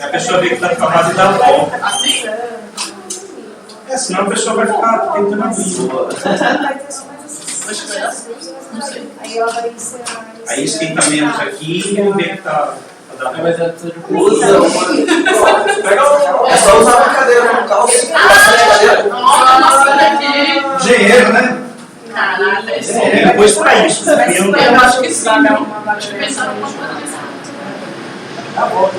A pessoa vê que está acabada e dá a volta. Assim? Senão a pessoa vai ficar tentando abrir. Não sei. Aí esquenta menos aqui e vê que está dando. Mas é tudo é só usar a cadeira no calço. Nossa, daqui. Engenheiro, né? Caraca, isso É, depois para isso. eu acho que sim. Acho que pensaram uma coisa dessa. Tá bom,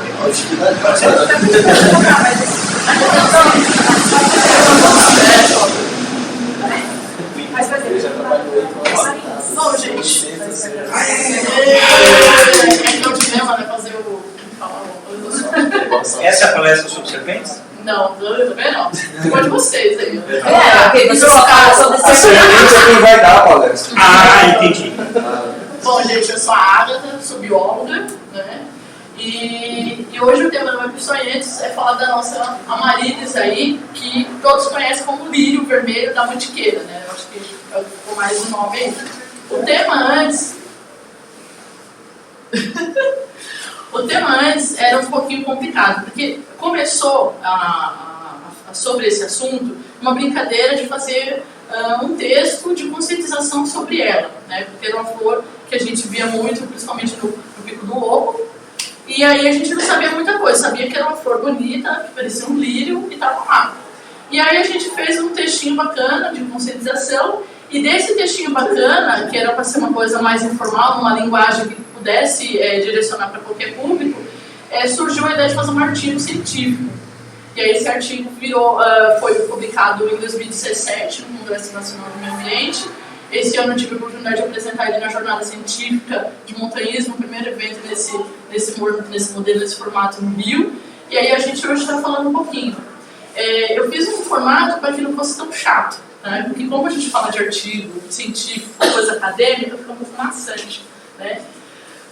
Bom, gente. Então, de mesmo, né? Fazer o. Essa é a palestra sobre serpentes? Não, também não. Igual de vocês aí. A serpente é quem vai dar a palestra. Ah, entendi. Bom, gente, eu sou a Agatha, sou bióloga, né? E hoje o tema do meu Peçonhentos é falar da nossa Amaryllis aí, que todos conhecem como lírio vermelho da mantiqueira, né? Eu acho que ficou mais um nome aí. O tema antes era um pouquinho complicado, porque começou sobre esse assunto uma brincadeira de fazer um texto de conscientização sobre ela, né? Porque era uma flor que a gente via muito, principalmente no Pico do Lobo, e aí a gente não sabia muita coisa, sabia que era uma flor bonita, que parecia um lírio e estava lá. E aí a gente fez um textinho bacana de conscientização, e desse textinho bacana, que era para ser uma coisa mais informal, uma linguagem que pudesse direcionar para qualquer público, surgiu a ideia de fazer um artigo científico. E aí esse artigo foi publicado em 2017 no Congresso Nacional do Meio Ambiente. Esse ano eu tive a oportunidade de apresentar ele na Jornada Científica de Montanhismo, o primeiro evento nesse modelo, nesse formato no Rio. E aí a gente hoje está falando um pouquinho. Eu fiz um formato para que não fosse tão chato, né? Porque como a gente fala de artigo científico, coisa acadêmica, fica muito maçante, né?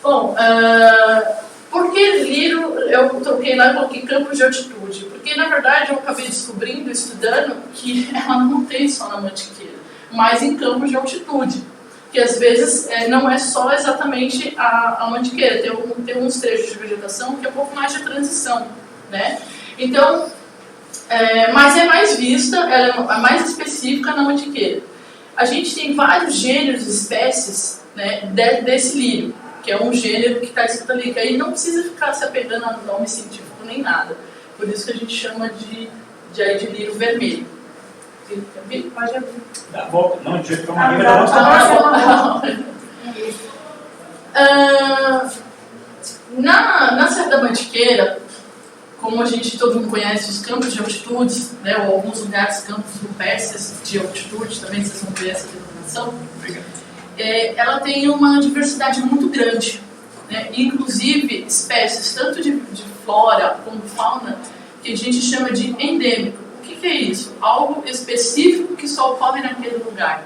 Bom, por que lírio eu troquei lá e coloquei campos de altitude? Porque na verdade eu acabei descobrindo, estudando, que ela não tem só na mantiqueira, mas em campos de altitude, que às vezes não é só exatamente a mantiqueira, tem uns trechos de vegetação que é um pouco mais de transição, né? Então, mas é mais vista, ela é mais específica na mantiqueira. A gente tem vários gêneros de espécies, né, desse lírio, que é um gênero que está escrito ali, que aí não precisa ficar se apegando a nome científico nem nada. Por isso que a gente chama de lírio vermelho. Pode abrir. Dá a volta. Não, a gente vai uma rima da nossa. Na Serra da Mantiqueira, como todo mundo conhece os campos de altitudes, né, ou alguns lugares, campos rupestres de altitude, também vocês vão ver essa denominação. Ela tem uma diversidade muito grande, né? Inclusive espécies tanto de flora como fauna que a gente chama de endêmico. O que é isso? Algo específico que só ocorre naquele lugar.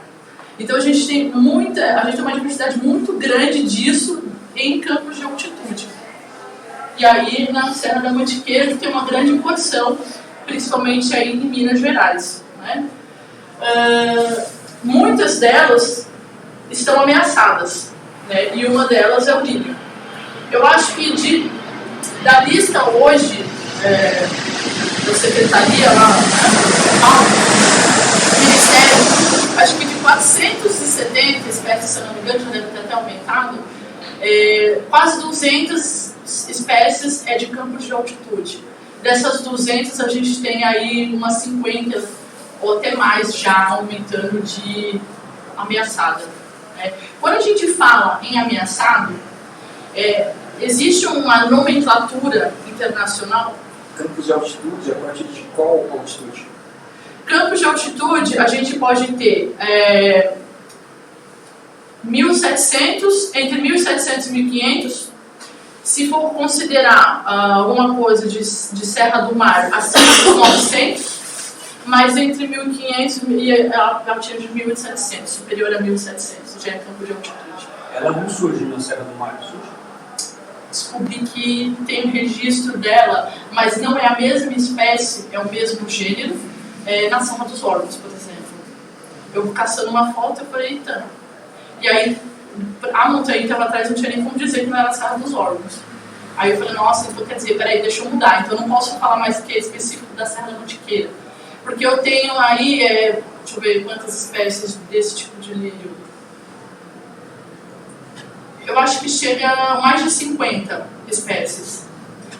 Então a gente tem uma diversidade muito grande disso em campos de altitude. E aí na Serra da Mantiqueira tem uma grande porção, principalmente aí em Minas Gerais, né? Muitas delas estão ameaçadas, né? E uma delas é o lírio. Eu acho que da lista hoje da secretaria lá, do Ministério, acho que de 470 espécies, se eu não me engano, já deve ter até aumentado, quase 200 espécies de campos de altitude. Dessas 200, a gente tem aí umas 50 ou até mais já aumentando de ameaçada. Quando a gente fala em ameaçado, existe uma nomenclatura internacional. Campos de altitude, a partir de qual altitude? Campos de altitude, a gente pode ter 1.700, entre 1.700 e 1.500, se for considerar alguma coisa de Serra do Mar acima dos 900, mas entre 1.500 e a partir de 1.700, superior a 1.700, já é campo de altitude. Ela não surge na Serra do Mar, surge? Descobri que tem um registro dela, mas não é a mesma espécie, é o mesmo gênero, na Serra dos Órgãos, por exemplo. Eu caçando uma foto, eu falei, eita. E aí, a montanha que estava atrás não tinha nem como dizer que não era a Serra dos Órgãos. Aí eu falei, nossa, então quer dizer, peraí, deixa eu mudar. Então eu não posso falar mais que é específico da Serra da Mantiqueira. Porque eu tenho aí, deixa eu ver quantas espécies desse tipo de lírio. Eu acho que chega a mais de 50 espécies.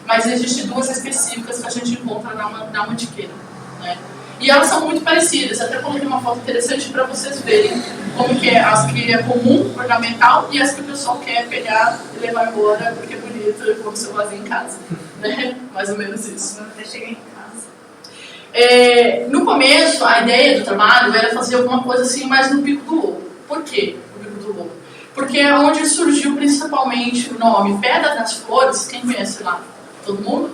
Mas existem 2 específicas que a gente encontra na Mantiqueira, né? E elas são muito parecidas. Até coloquei uma foto interessante para vocês verem como que é as que é comum, ornamental, e as que o pessoal quer pegar e levar embora porque é bonito e pôr no seu vasinho em casa, né? Mais ou menos isso. Até chegar em casa. No começo, a ideia do trabalho era fazer alguma coisa assim mais no Pico do Lobo. Por quê o Pico do Lobo? Porque é onde surgiu principalmente o nome Pedra das Flores. Quem conhece lá? Todo mundo?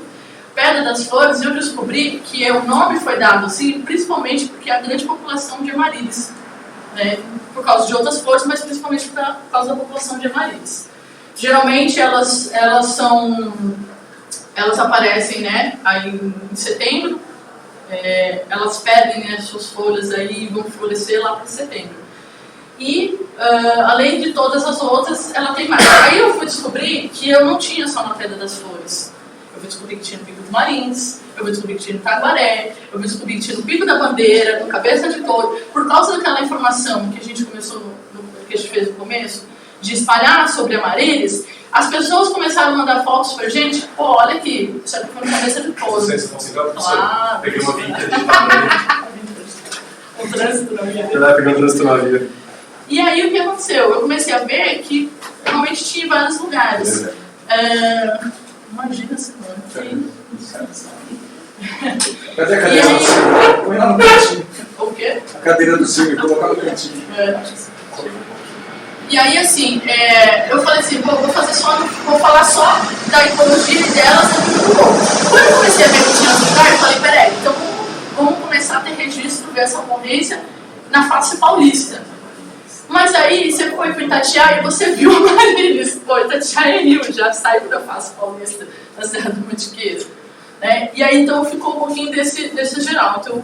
Pedra das Flores, eu descobri que o nome foi dado assim, principalmente porque a grande população de Amarílis, né? Por causa de outras flores, mas principalmente por causa da população de Amarílis. Geralmente elas aparecem, né, aí em setembro, elas perdem, né, suas folhas aí e vão florescer lá para setembro. E, além de todas as outras, ela tem mais. Aí eu fui descobrir que eu não tinha só na Pedra das Flores. Eu fui descobrir que tinha no Pico dos Marins, eu fui descobrir que tinha no Taguaré, eu fui descobrir que tinha no Pico da Bandeira, no Cabeça de Touro. Por causa daquela informação que a gente começou, que a gente fez no começo, de espalhar sobre Amarílis, as pessoas começaram a mandar fotos pra gente. Pô, olha aqui, isso aqui foi no Cabeça de Touro. Vocês conseguiram? Claro. Peguei uma vinda de O trânsito na minha vida. Ela pegou o trânsito na vida. E aí o que aconteceu? Eu comecei a ver que realmente tinha em vários lugares. Imagina esse mano. Cadê a cadeira do Silvio? Põe lá no cantinho. O quê? A cadeira do Silvio, colocar no cantinho. E aí, assim, eu falei assim, vou falar só da ecologia delas no Pico do Lobo. Quando eu comecei a ver que tinha lugar, eu falei, peraí, então vamos começar a ter registro dessa ocorrência na face paulista. Mas aí você foi para Itatiaia e você viu Amarílis. Pô, Itatiaia é Rio, já saiu da face paulista da Serra da Mantiqueira. Né? E aí então ficou um pouquinho desse geral. Então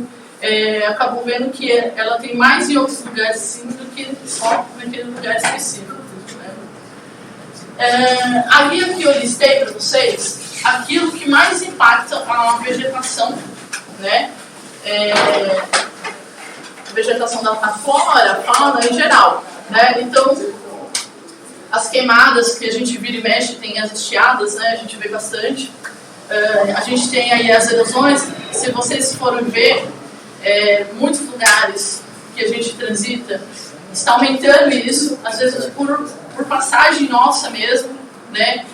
acabou vendo que ela tem mais em outros lugares sim do que só naquele lugar específico. Né? Ali que eu listei para vocês aquilo que mais impacta a vegetação, né? Vegetação da flora, fauna em geral, né? Então, as queimadas que a gente vira e mexe, tem as estiadas, né? A gente vê bastante. A gente tem aí as erosões. Se vocês forem ver, muitos lugares que a gente transita, está aumentando isso, às vezes por passagem nossa mesmo, né?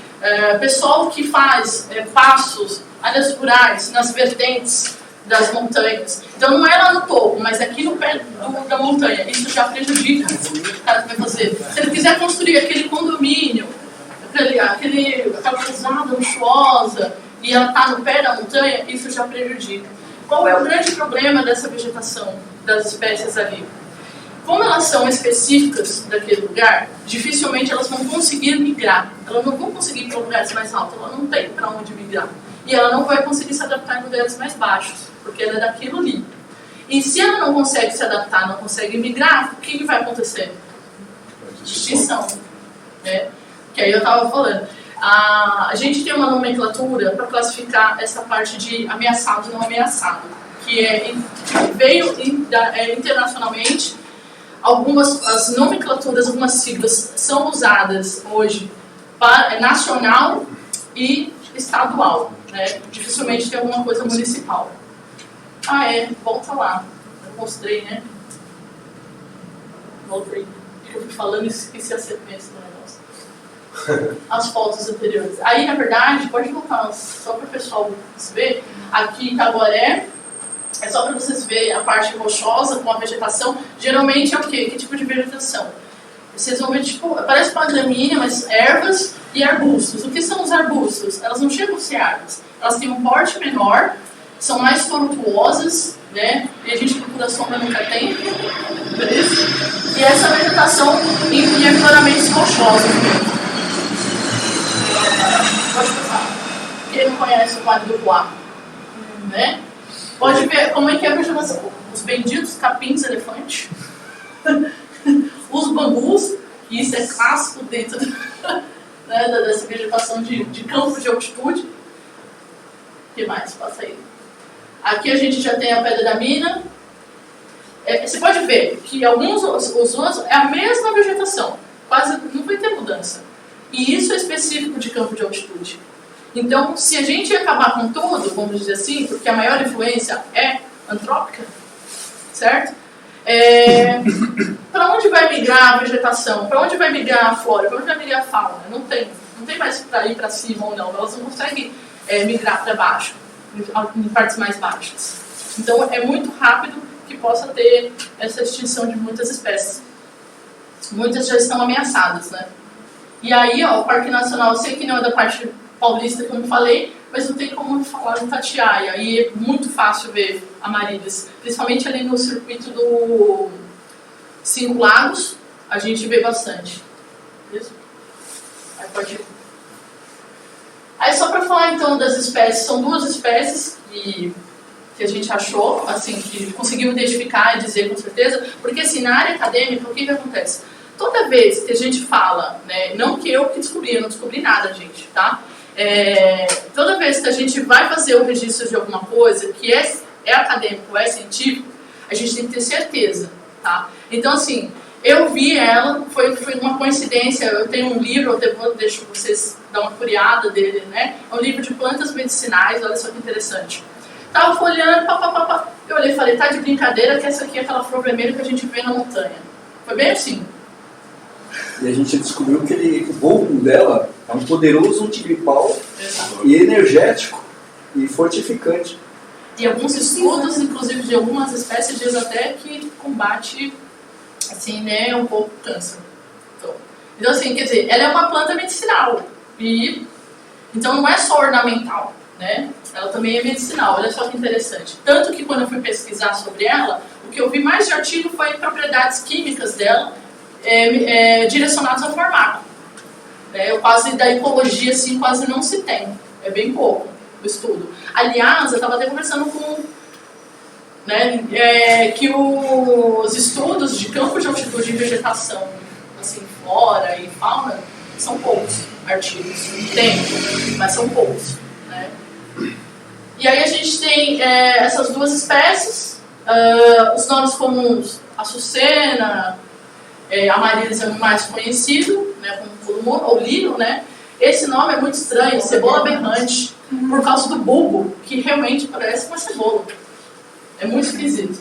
Pessoal que faz passos, áreas rurais, nas vertentes das montanhas. Então não é lá no topo, mas aqui no pé da montanha. Isso já prejudica o cara que vai fazer. Se ele quiser construir aquele condomínio, aquela pousada luxuosa, e ela está no pé da montanha, isso já prejudica. Qual é o grande problema dessa vegetação, das espécies ali? Como elas são específicas daquele lugar, dificilmente elas vão conseguir migrar. Elas não vão conseguir ir para lugares mais altos, ela não tem para onde migrar. E ela não vai conseguir se adaptar em lugares mais baixos, porque ela é daquilo ali. E se ela não consegue se adaptar, não consegue migrar, o que vai acontecer? Extinção. Né? Que aí eu estava falando. A gente tem uma nomenclatura para classificar essa parte de ameaçado e não ameaçado, que veio internacionalmente. As nomenclaturas, algumas siglas são usadas hoje para nacional e estadual, né? Dificilmente tem alguma coisa municipal. Volta lá. Eu mostrei, né? Voltei. Eu fui falando e esqueci a sequência do negócio. As fotos anteriores. Aí, na verdade, pode voltar só para o pessoal ver. Aqui em Taguaré, é só para vocês verem a parte rochosa com a vegetação. Geralmente é o quê? Que tipo de vegetação? Vocês vão ver, tipo, parece uma gramínea, mas ervas e arbustos. O que são os arbustos? Elas não chegam a ser árvores. Elas têm um porte menor, são mais tortuosas, né? E a gente procura sombra nunca tem. Por isso. E essa vegetação em afloramentos rochosos mesmo. Pode passar. Quem não conhece o Vale do Poá, né? Pode ver como é que é a vegetação. Os benditos capins elefante. Os bambus, que isso é clássico dentro né, dessa vegetação de campo de altitude. O que mais? Passa aí. Aqui a gente já tem a Pedra da Mina. Você pode ver que alguns os outros é a mesma vegetação, quase não vai ter mudança. E isso é específico de campo de altitude. Então, se a gente acabar com tudo, vamos dizer assim, porque a maior influência é antrópica, certo? Para onde vai migrar a vegetação? Para onde vai migrar a flora? Para onde vai migrar a fauna? Não tem mais para ir para cima ou não. Elas não conseguem migrar para baixo, em partes mais baixas. Então, é muito rápido que possa ter essa extinção de muitas espécies. Muitas já estão ameaçadas, né? E aí, ó, o Parque Nacional, eu sei que não é da parte paulista, como eu falei, mas não tem como falar do Itatiaia. E é muito fácil ver amarílis, principalmente ali no circuito do Cinco Lagos, a gente vê bastante. Isso? Aí pode ir. Aí só para falar então das espécies, são duas espécies que a gente achou, assim, que conseguiu identificar e dizer com certeza, porque assim, na área acadêmica, o que acontece? Toda vez que a gente fala, né, não que eu que descobri, eu não descobri nada, gente, tá? Toda vez que a gente vai fazer o registro de alguma coisa que é acadêmico, é científico, a gente tem que ter certeza, tá? Então, assim, eu vi ela, foi uma coincidência, eu tenho um livro, eu deixo vocês dar uma curiada dele, né? É um livro de plantas medicinais, olha só que interessante. Tava folhando, eu olhei e falei, tá de brincadeira que essa aqui é aquela flor vermelha que a gente vê na montanha. Foi bem assim. E a gente descobriu que o bulbo dela é um poderoso antigripal e energético e fortificante. E alguns estudos, inclusive de algumas espécies, dizem até que combate, assim, né, um pouco o câncer. Então, assim, quer dizer, ela é uma planta medicinal. E, então, não é só ornamental, né? Ela também é medicinal, olha só que interessante. Tanto que quando eu fui pesquisar sobre ela, o que eu vi mais de artigo foi propriedades químicas dela, direcionados ao farmaco. Quase da ecologia, assim, quase não se tem. É bem pouco o estudo. Aliás, eu estava até conversando com... que os estudos de campo de altitude e vegetação, assim, flora e fauna, são poucos artigos. Tem, mas são poucos. Né? E aí a gente tem essas duas espécies, os nomes comuns, açucena, Amaryllis é o mais conhecido, né, como todo mundo, ou lírio, né? Esse nome é muito estranho, cebola berrante, por causa do bulbo, que realmente parece uma cebola. É muito esquisito.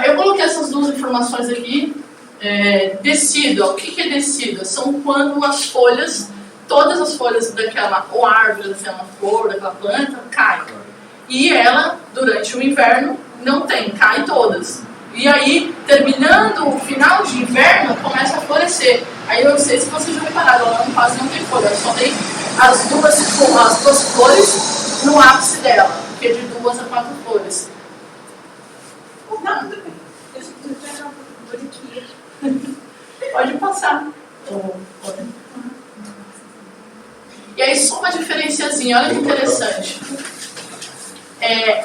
Eu coloquei essas duas informações aqui. Decídua, o que é decídua? São quando as folhas, todas as folhas daquela ou árvore, daquela flor, daquela planta, caem. E ela, durante o inverno, não tem, caem todas. E aí, terminando o final de inverno, começa a florescer. Aí eu não sei se vocês já repararam, ela quase não tem folha, só tem as duas flores no ápice dela, que é de 2 a 4 flores. Não, tudo bem. Pode passar. E aí só uma diferenciazinha, olha que interessante.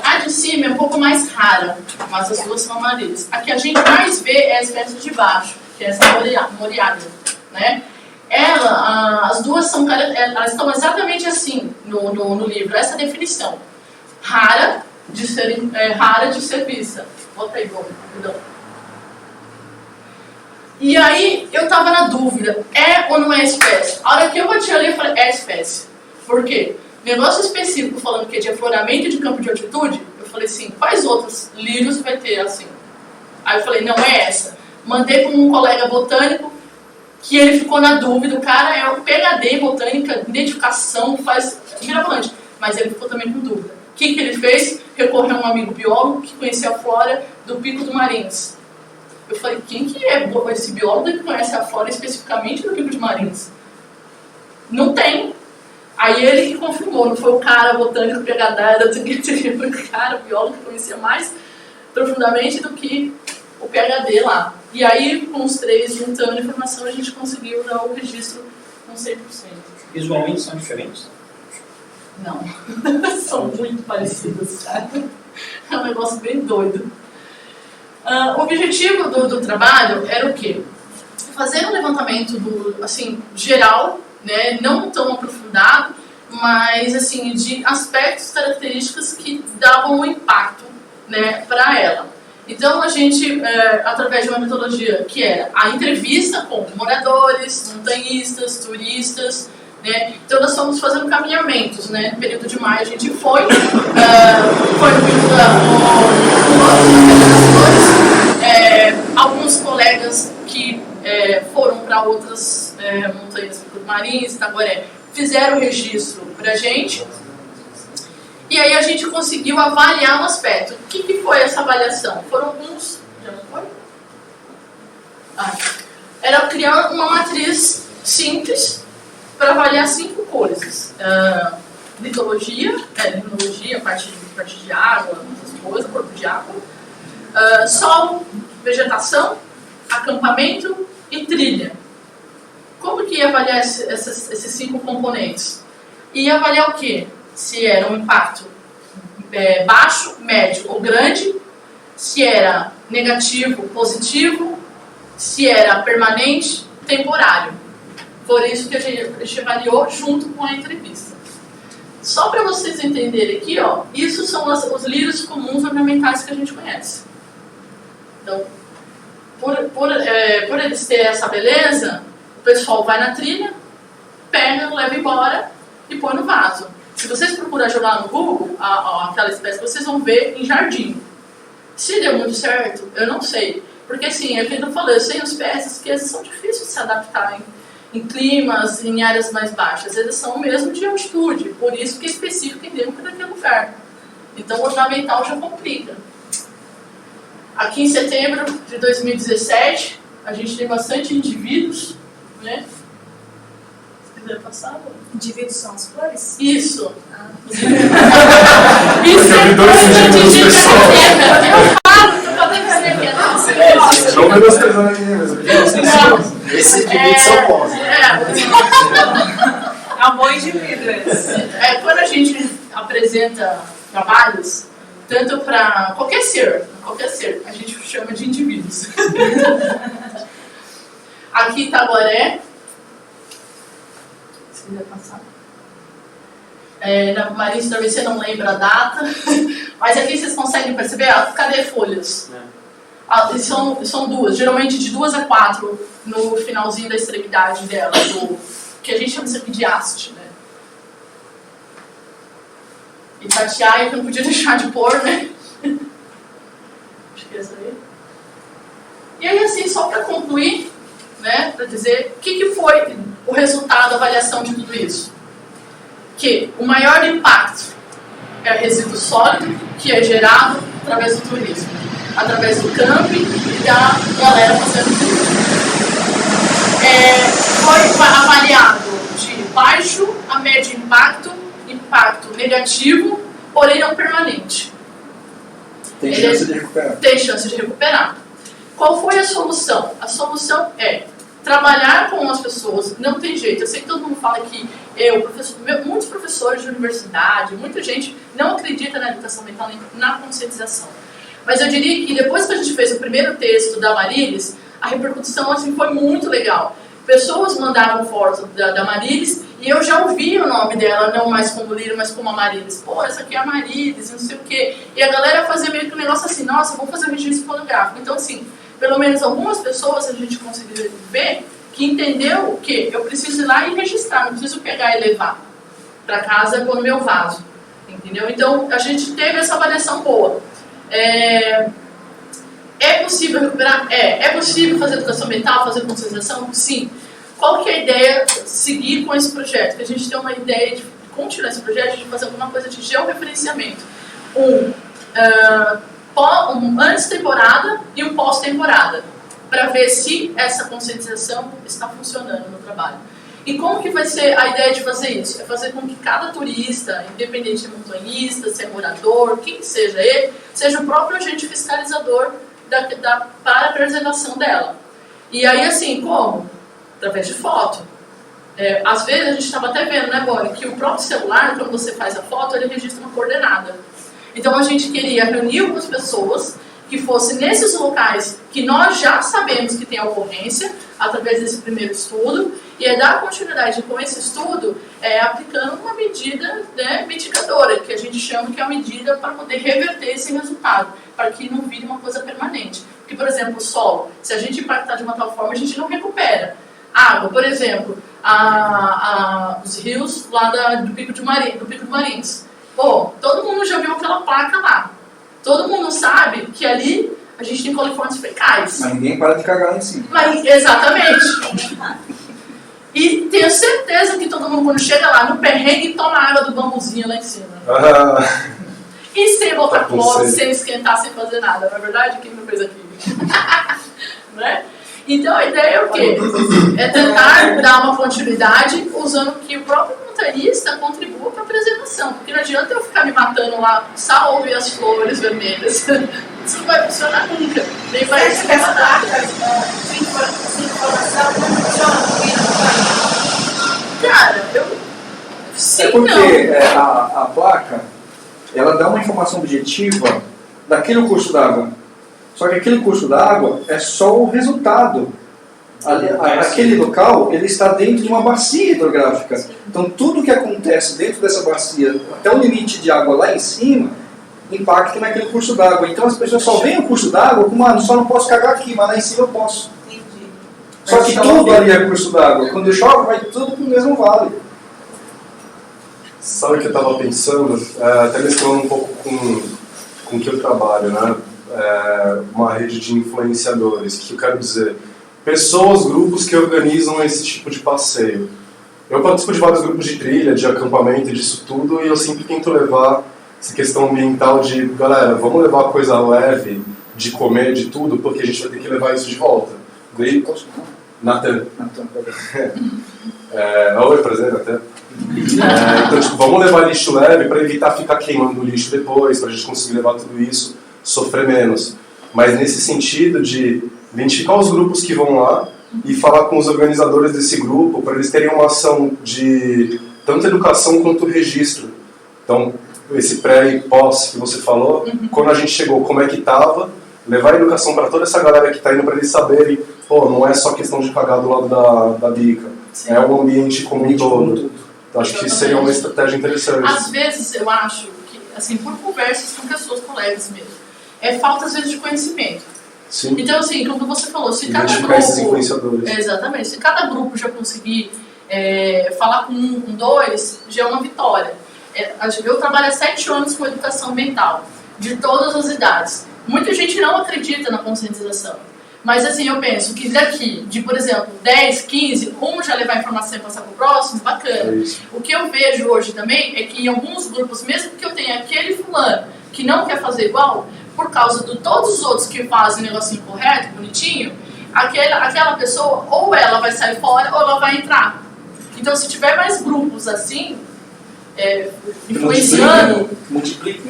A de cima é um pouco mais rara, mas as duas são amarelas. A que a gente mais vê é a espécie de baixo, que é essa moriária, né? As duas são, elas estão exatamente assim no livro, essa definição. Rara de ser vista. Bota aí, perdão. E aí eu tava na dúvida, é ou não é espécie? A hora que eu bati ali, eu falei, é espécie. Por quê? Negócio específico falando que é de afloramento de campo de altitude, eu falei assim, quais outros lírios vai ter assim? Aí eu falei, não é essa. Mandei para um colega botânico, que ele ficou na dúvida, o cara é um PhD em botânica, identificação, faz mirabolante, mas ele ficou também com dúvida. O que ele fez? Recorreu a um amigo biólogo que conhecia a flora do Pico do Marins. Eu falei, quem que é esse biólogo que conhece a flora especificamente do Pico de Marins? Não tem. Aí ele que confirmou, não foi o cara botânico PhD, foi o cara biólogo que conhecia mais profundamente do que o PhD lá. E aí, com os três juntando informação, a gente conseguiu dar o registro com 100%. Visualmente são diferentes? Não. São muito parecidos, sabe? É um negócio bem doido. O objetivo do trabalho era o quê? Fazer um levantamento assim, geral, né, não tão aprofundado, mas assim, de aspectos, características que davam um impacto, né, para ela. Então a gente, através de uma metodologia que era a entrevista com moradores, montanhistas, turistas, né, então nós fomos fazendo caminhamentos, né, no período de maio a gente foi no período alguns colegas que foram para outras montanhas Marins, Itaguaré, fizeram o registro para a gente. E aí a gente conseguiu avaliar um aspecto. O que foi essa avaliação? Foram alguns... Já não foi? Era criar uma matriz simples para avaliar 5 coisas. Litologia, parte de água, essas coisas, corpo de água. Solo, vegetação, acampamento e trilha. Como que ia avaliar esses 5 componentes? Ia avaliar o quê? Se era um impacto baixo, médio ou grande, se era negativo, positivo, se era permanente, temporário. Por isso que a gente avaliou junto com a entrevista. Só para vocês entenderem aqui, ó, isso são os lírios comuns ornamentais que a gente conhece. Então, por eles terem essa beleza, o pessoal vai na trilha, pega, leva embora e põe no vaso. Se vocês procurarem jogar no Google aquela espécie, vocês vão ver em jardim. Se deu muito certo, eu não sei. Porque assim, é o que eu falei, eu sei espécies que são difíceis de se adaptar em climas, em áreas mais baixas. Eles são mesmo de altitude, por isso que é específico e endêmico daquele lugar. Então o ornamental já complica. Aqui em setembro de 2017, a gente tem bastante indivíduos, né? Passar, indivíduos são as flores? Isso. Isso é coisa de gente. Eu falo, não podem dizer que é não. Não menosprezando ninguém, mas Esses indivíduos são bons. É um bom indivíduo esse. Quando a gente apresenta trabalhos, tanto para qualquer ser, a gente chama de indivíduos. Aqui em Itaguaré, na Marins, talvez você não lembra a data, mas aqui vocês conseguem perceber, cadê folhas? São 2, geralmente de 2 a 4 no finalzinho da extremidade dela, que a gente chama isso aqui de haste, né? E tatear, eu não podia deixar de pôr, né? Acho que é essa aí. E aí, assim, só para concluir, né, para dizer o que foi o resultado da avaliação de tudo isso. Que o maior impacto é o resíduo sólido que é gerado através do turismo, através do camping e da galera fazendo turismo. Foi avaliado de baixo a médio impacto, impacto negativo, porém não permanente. Tem chance de recuperar. Tem chance de recuperar. Qual foi a solução? A solução é trabalhar com as pessoas, não tem jeito. Eu sei que todo mundo fala que muitos professores de universidade, muita gente não acredita na educação mental nem na conscientização. Mas eu diria que depois que a gente fez o primeiro texto da Marilis, a repercussão assim, foi muito legal. Pessoas mandavam fotos da Marilis e eu já ouvi o nome dela, não mais como Lírio, mas como a Marilis. Pô, essa aqui é a Marilis, não sei o quê. E a galera fazia meio que um negócio assim, nossa, vou fazer um registro fonográfico. Então, assim, pelo menos algumas pessoas a gente conseguiu ver que entendeu que eu preciso ir lá e registrar, não preciso pegar e levar para casa com o meu vaso, entendeu? Então a gente teve essa avaliação boa. É possível recuperar? É possível fazer educação mental, fazer conscientização? Sim. Qual que é a ideia de seguir com esse projeto? Que a gente tem uma ideia de continuar esse projeto, de fazer alguma coisa de georreferenciamento. Um antes-temporada e um pós-temporada, para ver se essa conscientização está funcionando no trabalho. E como que vai ser a ideia de fazer isso? É fazer com que cada turista, independente de montanhista, se é morador, quem seja ele, seja o próprio agente fiscalizador para a preservação dela. E aí, assim, como? Através de foto. Às vezes, a gente estava até vendo, né, Bonnie, que o próprio celular, quando você faz a foto, ele registra uma coordenada. Então a gente queria reunir algumas pessoas que fossem nesses locais que nós já sabemos que tem ocorrência, através desse primeiro estudo, E é dar continuidade com esse estudo aplicando uma medida, né, mitigadora, que a gente chama que é uma medida para poder reverter esse resultado, para que não vire uma coisa permanente. Porque, por exemplo, o solo, se a gente impactar de uma tal forma, a gente não recupera. Água, por exemplo, os rios lá do Pico do Marins. Pô, todo mundo já viu aquela placa lá. Todo mundo sabe que ali a gente tem coliformes fecais. Mas ninguém para de cagar lá em cima. Exatamente. E tenho certeza que todo mundo, quando chega lá no perrengue, toma água do bambuzinho lá em cima. E sem botar cloro, sem esquentar, sem fazer nada. Na verdade, quem não fez aqui? Né? Então a ideia é o quê? É tentar dar uma continuidade usando que o próprio montanista contribua para a preservação. Porque não adianta eu ficar me matando lá, salve as flores vermelhas. Isso não vai funcionar nunca. Nem vai ser nada. Cara, sim, porque a placa, ela dá uma informação objetiva daquele curso d'água. Só que aquele curso d'água é só o resultado. Aquele local, ele está dentro de uma bacia hidrográfica. Então tudo que acontece dentro dessa bacia, até o limite de água lá em cima, impacta naquele curso d'água. Então as pessoas só veem o curso d'água como, só não posso cagar aqui, mas lá em cima eu posso. Entendi. Só que tudo ali é curso d'água. Quando chove, vai tudo para o mesmo vale. Sabe o que eu estava pensando? Até mesclando um pouco com o que eu trabalho, né? Uma rede de influenciadores. O que eu quero dizer? Pessoas, grupos que organizam esse tipo de passeio. Eu participo de vários grupos de trilha, de acampamento, disso tudo, e eu sempre tento levar essa questão ambiental de, galera, vamos levar coisa leve, de comer, de tudo, porque a gente vai ter que levar isso de volta. Daí, Natan. Oi, prazer, Natan. Então, tipo, vamos levar lixo leve para evitar ficar queimando o lixo depois, para a gente conseguir levar tudo isso, sofrer menos. Mas nesse sentido de identificar os grupos que vão lá e falar com os organizadores desse grupo para eles terem uma ação de tanto educação quanto registro. Então, esse pré e pós que você falou, quando a gente chegou, como é que estava, levar a educação para toda essa galera que está indo para eles saberem, pô, não é só questão de cagar do lado da bica, sim, é o ambiente como um todo. Então, acho que seria uma estratégia interessante. Às vezes eu acho que, assim, por conversas com pessoas, colegas mesmo, falta às vezes de conhecimento. Sim. Então, assim, como você falou, se cada Identificar esses grupo... influenciadores. Exatamente. Se cada grupo já conseguir falar com um, com dois, já é uma vitória. Eu trabalho há 7 anos com educação ambiental, de todas as idades. Muita gente não acredita na conscientização. Mas, assim, eu penso que daqui, por exemplo, 10, 15, já levar a informação e passar para o próximo, bacana. O que eu vejo hoje também é que em alguns grupos, mesmo que eu tenha aquele fulano que não quer fazer igual, por causa de todos os outros que fazem o negocinho correto, bonitinho, aquela pessoa, ou ela vai sair fora, ou ela vai entrar. Então, se tiver mais grupos assim, influenciando,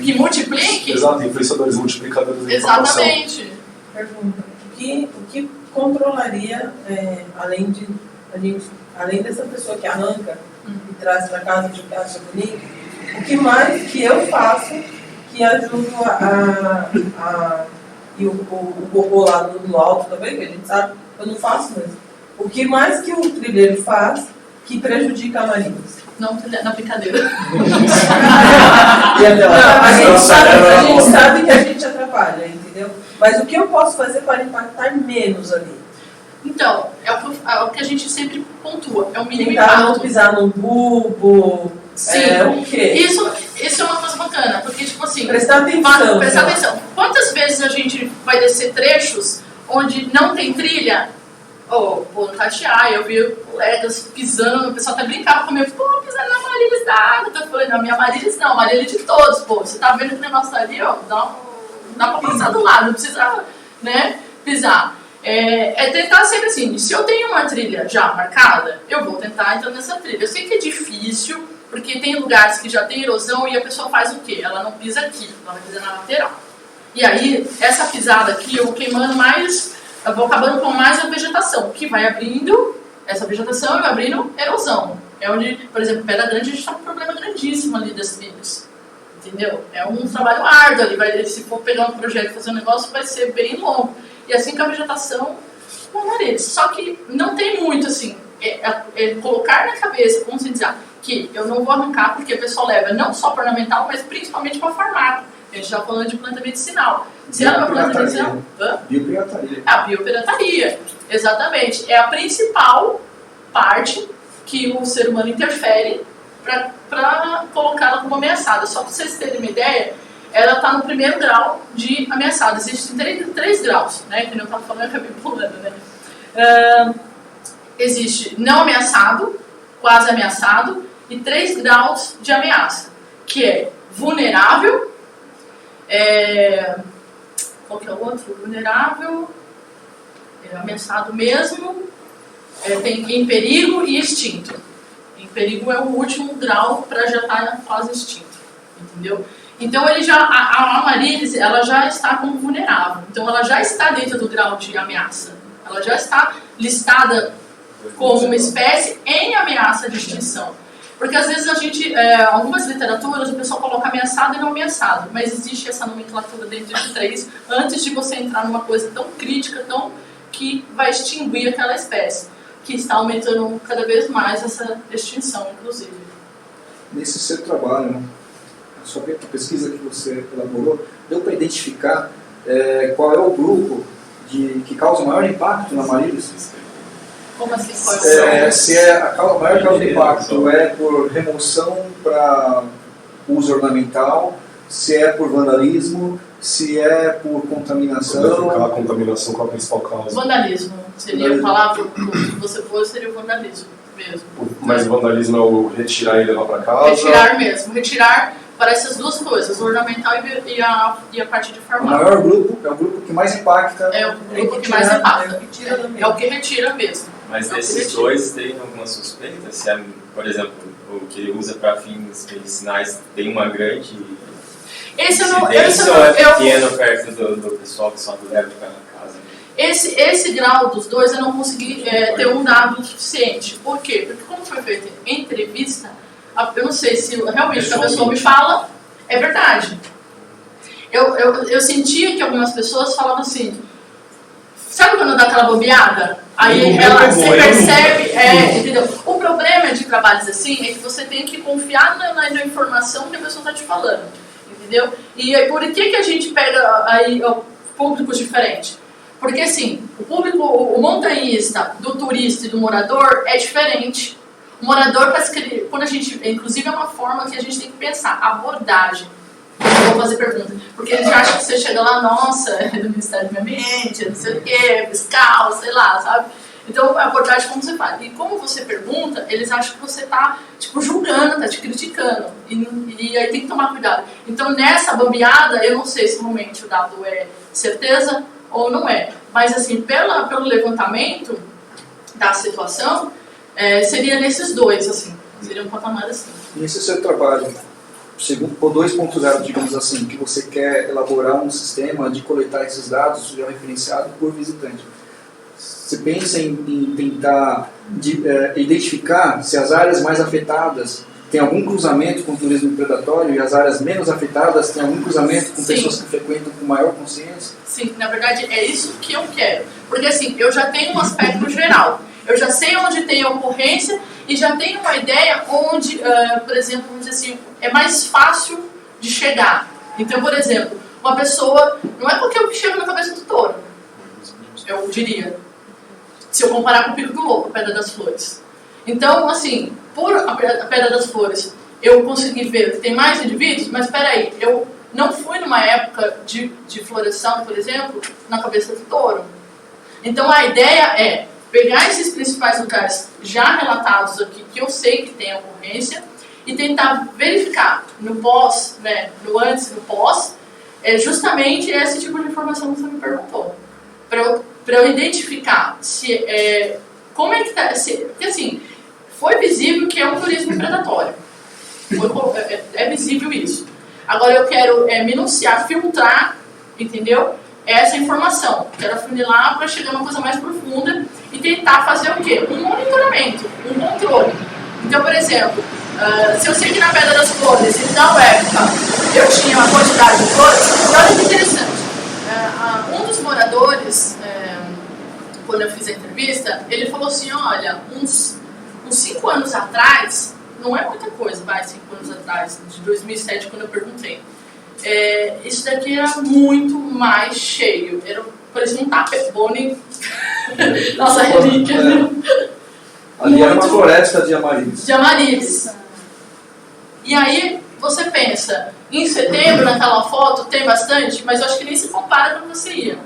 que multiplique... Exato, influenciadores, multiplicadores de informação. Exatamente. Pergunta. O que controlaria, além dessa pessoa que arranca e traz para casa de casa bonito, o que mais que eu faço que ajuda e o cocô lá no alto também, que a gente sabe, eu não faço mesmo. O que mais que o trilheiro faz que prejudica a marinha? Não, na brincadeira. A gente sabe que a gente atrapalha, entendeu? Mas o que eu posso fazer para impactar menos ali? Então, é o que a gente sempre pontua, é o mínimo Tentar impacto. não pisar num bulbo, Sim, o quê? Isso é uma coisa bacana, porque, tipo assim... Prestar atenção. Prestar atenção. Quantas vezes a gente vai descer trechos onde não tem trilha? No Tatiá, eu vi colegas pisando, o pessoal até brincava comigo, pisando na Marilis da água. Eu falei, não, minha Marilis não, Marilis de todos, você tá vendo que o negócio tá ali, dá pra passar do lado, não precisa, pisar. Tentar sempre assim, se eu tenho uma trilha já marcada, eu vou tentar entrar nessa trilha. Eu sei que é difícil, porque tem lugares que já tem erosão e a pessoa faz o quê? Ela não pisa aqui, ela vai pisar na lateral. E aí, essa pisada aqui, eu vou queimando mais... Eu vou acabando com mais a vegetação, que vai abrindo, essa vegetação e vai abrindo erosão. É onde, por exemplo, Pedra Grande, a gente está com um problema grandíssimo ali das trilhas. Entendeu? É um trabalho árduo ali, se for pegar um projeto e fazer um negócio, vai ser bem longo. E assim com a vegetação, com nariz. Só que não tem muito, assim, colocar na cabeça, conscientizar, que eu não vou arrancar porque a pessoa leva não só para ornamental, mas principalmente para farmácia. A gente está falando de planta medicinal. Se é para planta medicinal... Biopirataria. A biopirataria, exatamente. É a principal parte que o ser humano interfere para colocá-la como ameaçada. Só para vocês terem uma ideia, ela está no primeiro grau de ameaçada. Existem três graus, né? Que eu estava falando, eu acabei pulando, né? Existe não ameaçado, quase ameaçado, e 3 graus de ameaça, que é vulnerável, qual que é o outro? Vulnerável, ameaçado mesmo, tem em perigo e extinto. Em perigo é o último grau para já estar quase extinto, entendeu? Então a Amarilis, ela já está como vulnerável, então ela já está dentro do grau de ameaça, ela já está listada como uma espécie em ameaça de extinção. Porque às vezes algumas literaturas, o pessoal coloca ameaçado e não ameaçado, mas existe essa nomenclatura dentro de 3 antes de você entrar numa coisa tão crítica, que vai extinguir aquela espécie, que está aumentando cada vez mais essa extinção, inclusive. Nesse seu trabalho, né, a pesquisa que você elaborou, deu para identificar qual é o grupo que causa o maior impacto na Amarilis? Como assim? Qual se a maior causa de impacto é por remoção para uso ornamental, se é por vandalismo, se é por contaminação. Aquela contaminação, qual é a principal causa? Vandalismo. Seria a palavra que você pôs, seria o vandalismo mesmo. Mas o vandalismo é o retirar e levar para casa? Retirar mesmo. Retirar para essas duas coisas, o ornamental e a parte de O farmácia. maior grupo é o grupo que mais impacta. É o grupo que mais impacta. É o que retira mesmo. Mas desses dois tem alguma suspeita? Se é, por exemplo, o que usa para fins medicinais tem uma grande incidência ou é pequeno perto do pessoal que só leva para casa? Esse grau dos dois eu não consegui ter um dado suficiente. Por quê? Porque como foi feita entrevista, eu não sei se realmente a pessoa me fala, é verdade. Eu sentia que algumas pessoas falavam assim, sabe quando dá aquela bobeada? Aí você percebe, entendeu? O problema de trabalhos assim é que você tem que confiar na informação que a pessoa está te falando, entendeu? E aí, por que a gente pega aí públicos diferentes? Porque assim, o público, o montanhista, do turista e do morador é diferente. O morador, quando a gente, inclusive é uma forma que a gente tem que pensar, abordagem. Eu vou fazer pergunta, porque eles acham que você chega lá, nossa, é do Ministério do Meio Ambiente, não sei o quê, fiscal, sei lá, sabe? Então, a abordagem como você faz. E como você pergunta, eles acham que você está, tipo, julgando, está te criticando. E aí tem que tomar cuidado. Então, nessa bobeada, eu não sei se realmente o dado é certeza ou não é. Mas, assim, pelo levantamento da situação, seria nesses dois, assim. Seria um patamar assim. Nesse seu trabalho, segundo o 2.0, digamos assim, que você quer elaborar um sistema de coletar esses dados já referenciado por visitante. Você pensa em tentar identificar se as áreas mais afetadas têm algum cruzamento com o turismo predatório e as áreas menos afetadas têm algum cruzamento com pessoas que frequentam com maior consciência? Sim, na verdade é isso que eu quero. Porque assim, eu já tenho um aspecto geral. Eu já sei onde tem a ocorrência e já tenho uma ideia onde, por exemplo, vamos dizer assim, é mais fácil de chegar. Então, por exemplo, uma pessoa, não é porque eu chego na cabeça do touro, eu diria, se eu comparar com o Pico do Lobo, a Pedra das Flores. Então, assim, por a Pedra das Flores, eu consegui ver que tem mais indivíduos, mas peraí, eu não fui numa época de floração, por exemplo, na cabeça do touro. Então, a ideia é pegar esses principais lugares já relatados aqui, que eu sei que tem ocorrência, e tentar verificar no pós, né, no antes e no pós, justamente esse tipo de informação que você me perguntou. Para eu identificar como é que está. Porque assim, foi visível que é um turismo predatório. É visível isso. Agora eu quero minuciar, filtrar, entendeu? Essa informação. Quero afunilar para chegar a uma coisa mais profunda e tentar fazer o quê? Um monitoramento, um controle. Então, por exemplo, se eu sei que na Pedra das Flores, em tal época, eu tinha uma quantidade de flores, olha que interessante. Um dos moradores, quando eu fiz a entrevista, ele falou assim, olha, uns 5 anos atrás, não é muita coisa, 5 anos atrás, de 2007, quando eu perguntei, isso daqui era muito mais cheio, parecia um tapete, nossa relíquia, né? Ali era uma floresta de Amarílis. De Amarílis. E aí, você pensa, em setembro, naquela foto, tem bastante, mas eu acho que nem se compara quando você ia.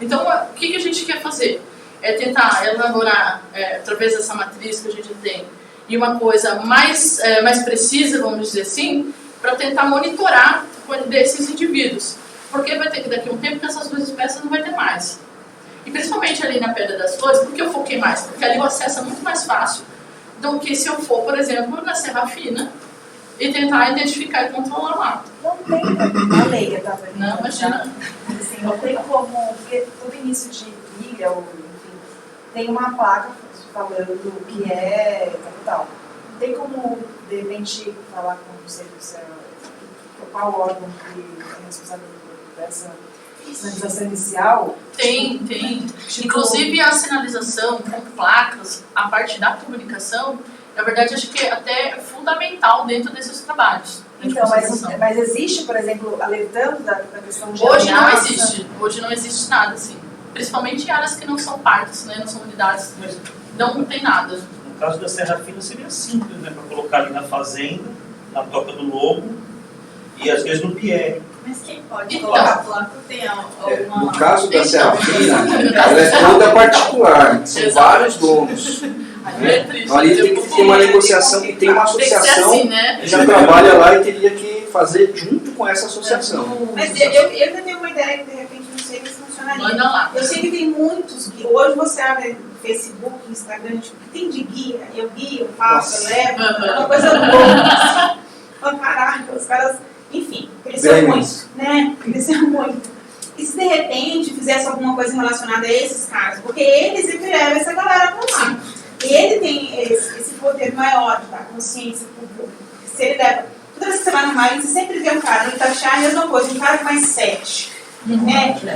Então, o que a gente quer fazer? É tentar elaborar, através dessa matriz que a gente tem, e uma coisa mais precisa, vamos dizer assim, para tentar monitorar desses indivíduos. Porque vai ter que, daqui a um tempo, que essas 2 espécies não vai ter mais. E principalmente ali na Pedra das Flores, por que eu foquei mais? Porque ali o acesso é muito mais fácil do que se eu for, por exemplo, na Serra Fina e tentar identificar e controlar lá. Não tem a leiga, tá? Não, imagina. Assim, não tem como, porque todo início de ilha, ou enfim, tem uma placa falando do que é capital. Não tem como, de repente, falar com o serviço, qual órgão que é responsável dessa sinalização inicial? Tem. Inclusive a sinalização com placas, a parte da comunicação, na verdade acho que é até fundamental dentro desses trabalhos. Então, mas existe, por exemplo, alertando da questão de Hoje não ameaça? existe. Hoje não existe nada assim. Principalmente em áreas que não são parques, né, não são unidades. Não tem nada. No caso da Serra Fina seria simples, né? Para colocar ali na fazenda, na Toca do Lobo e às vezes no Pierre. Mas quem pode Então, colocar a placa tem alguma... No caso da Serra Fina, ela é toda particular, são vários donos. Então, ali tem que ter uma negociação, tem uma associação tem que ser assim, né? que já trabalha lá e teria que fazer junto com essa associação. Mas eu tenho uma ideia que de repente não sei se funcionaria. Manda lá. Eu sei que tem muitos guias. Hoje você abre Facebook, Instagram, tipo, que tem de guia. Eu guio, eu faço, eu levo. É uma coisa louca, assim. Oh, caraca, os caras... Enfim, cresceu muito, né? Cresceu muito. E se de repente fizesse alguma coisa relacionada a esses caras? Porque eles é que levam essa galera pra lá. E ele tem esse poder maior de dar consciência pública. Se ele leva... Toda vez que você vai no mar, você sempre vê um cara no Itatiaia, a mesma coisa, um cara com mais 7.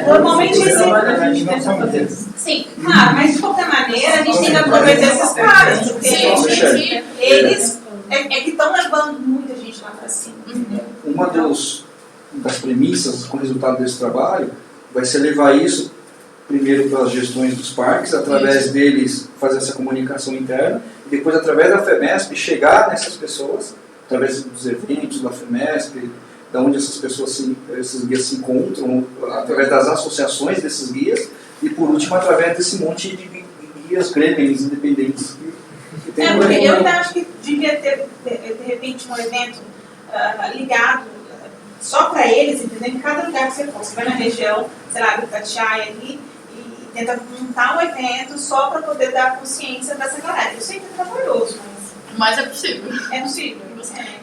Normalmente esse... Sim, claro, mas de qualquer maneira a gente tem que aproveitar esses caras, porque eles que estão levando muita gente lá para cima. Uma das premissas com o resultado desse trabalho vai ser levar isso primeiro para as gestões dos parques, através deles fazer essa comunicação interna, e depois através da FEMESP chegar nessas pessoas, através dos eventos da FEMESP, da onde essas pessoas, esses guias se encontram, através das associações desses guias, e por último através desse monte de guias grêmios independentes que tem. Porque eu ainda acho que devia ter, de repente, um evento ligado só para eles, entendeu? Em cada lugar que você for, você vai na região, sei lá, do Itatiaia ali, e tenta montar um evento só para poder dar consciência dessa galera. Eu sei que é trabalhoso, mas é possível. É possível.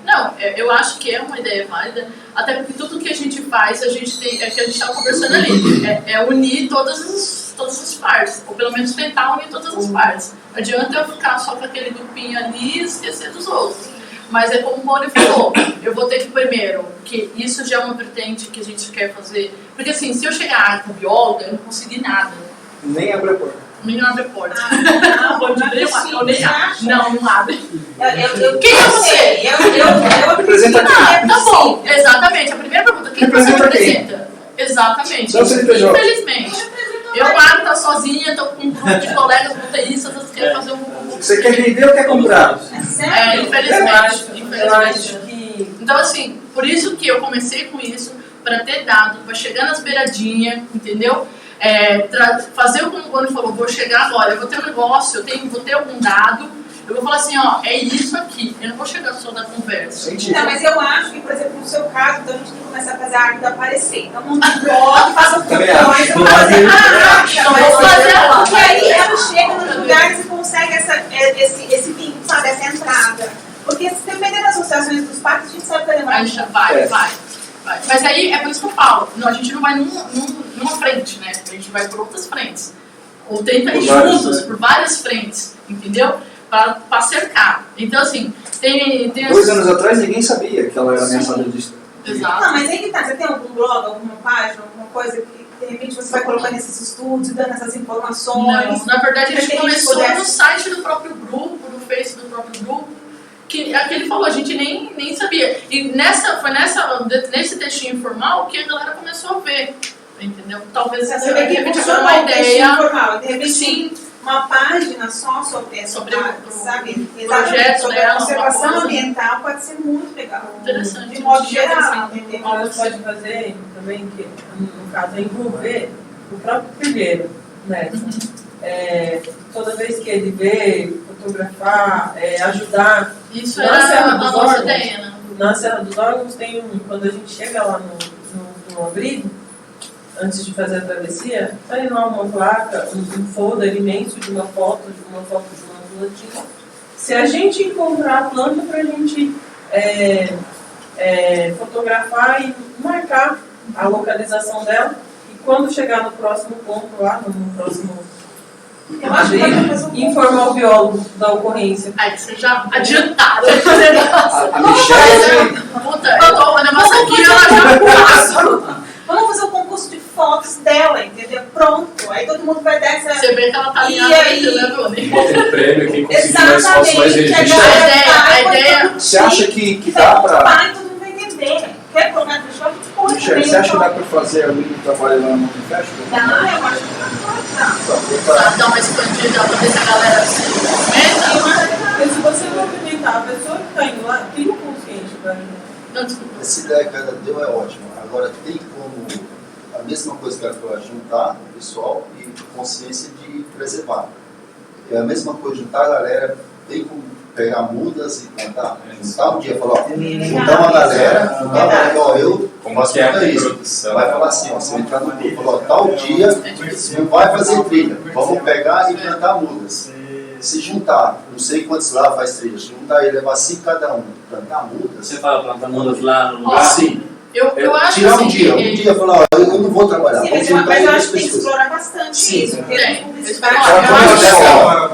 Não, eu acho que é uma ideia válida, até porque tudo que a gente faz, a gente tem, é que a gente estava conversando ali, é unir todas as partes, ou pelo menos tentar unir todas as partes. Não adianta eu ficar só com aquele grupinho ali e esquecer dos outros. Mas é como o Boni falou, eu vou ter que primeiro, que isso já é uma vertente que a gente quer fazer, porque assim, se eu chegar com bióloga, eu não consegui nada. Nem abre a porta. Nem abre a porta. Não abre. Quem é você? Eu representa quem? Tá bom, exatamente. A primeira pergunta, quem você representa? Exatamente. Não, infelizmente. Eu, Mário, tá sozinha, tô com um grupo de colegas montanhistas, que querem fazer um... Você quer vender ou quer comprar? Infelizmente. Então, assim, por isso que eu comecei com isso, para ter dado, para chegar nas beiradinhas, entendeu? Fazer o que o Boni falou, vou chegar agora, eu vou ter um negócio, vou ter algum dado, eu vou falar assim, ó, é isso aqui, eu não vou chegar só na conversa. Não, mas eu acho que, por exemplo, no seu caso, então a gente tem que começar a fazer a arte aparecer. Então, não blog, faça funções, vamos fazer ela. E aí ela chega nos lugares e consegue esse vínculo, sabe, essa entrada. Porque se depender das associações dos parques, a gente sabe que vai demorar. A gente vai. Mas aí é por isso que eu falo, a gente não vai numa frente, né? A gente vai por outras frentes. Ou tenta ir juntos, por várias frentes, entendeu? Para cercar. Então, assim, tem 2 anos atrás ninguém sabia que ela era ameaçada disso. Exato. Não, mas aí que tá, você tem algum blog, alguma página, alguma coisa que de repente você vai colocando esses estudos e dando essas informações. Não, na verdade a gente Porque começou pudesse- no site do próprio grupo, no Face do próprio grupo, que aquele falou, a gente nem sabia. E nesse textinho informal que a galera começou a ver, entendeu? Talvez Você vê de que repente funciona agora uma um texto ideia, informal. De repente, sim, uma página só sobre essa Sobre parte, o sabe? projeto, Sobre né, a uma conservação coisa. ambiental pode ser muito legal. Interessante. De modo Tinha geral, pensado. entendeu? O que você pode fazer também, que no caso é envolver o próprio trilheiro, né? Toda vez que ele vê, fotografar, ajudar. Isso Na era Serra a dos nossa Órgãos, ideia, né? Na Serra dos Órgãos tem quando a gente chega lá no abrigo, antes de fazer a travessia, tem lá uma placa, um folder imenso de uma foto de uma plantinha. Se a gente encontrar a planta para a gente fotografar e marcar a localização dela, e quando chegar no próximo ponto lá, no próximo Eu acho que pode fazer um informar o biólogo da ocorrência. Aí você já adiantaram. A Michelle, Puta, eu tô olhando a moça aqui, ela já passa. Vamos fazer um concurso de fotos dela, entendeu? Pronto. Aí todo mundo vai dar essa. Você vê que ela tá E alinhada, aí? né, Doni? Bota um prêmio, quem conseguir mais fotos mais Exatamente. realistas. A ideia- você acha que dá pra... Pai, todo mundo vai entender. Quer colocar no shopping? Pode. Michelle, você acha que dá pra fazer algum trabalho lá no Mountain Festival? Dá, eu acho que dá. Pra dar uma expandida, pra ver se a galera se movimenta. Porque se você movimentar a pessoa que está indo lá, cria um consciente para Não, desculpa. Essa ideia que ela deu é ótima. Agora, tem como a mesma coisa que ela falou, juntar o pessoal e consciência de preservar. É a mesma coisa, juntar a galera, tem como pegar mudas e plantar. Juntar um dia e falar, ó, juntar uma galera, ó, eu Como que é a isso. produção? Vai falar assim, ó, você vai entrar no grupo, falar, ó, tal dia você não vai fazer trilha, vamos pegar e plantar mudas. Se juntar, não sei quantos lá faz trilha, se juntar e levar 5 cada um, plantar mudas, Você fala plantar mudas lá no lugar? assim, Eu acho tirar assim, um dia falar, ó, eu não vou trabalhar, Sim, vou mas juntar eu as acho que tem que pessoas. explorar bastante Sim. isso. Porque Tem. tem publicidade. Eu acho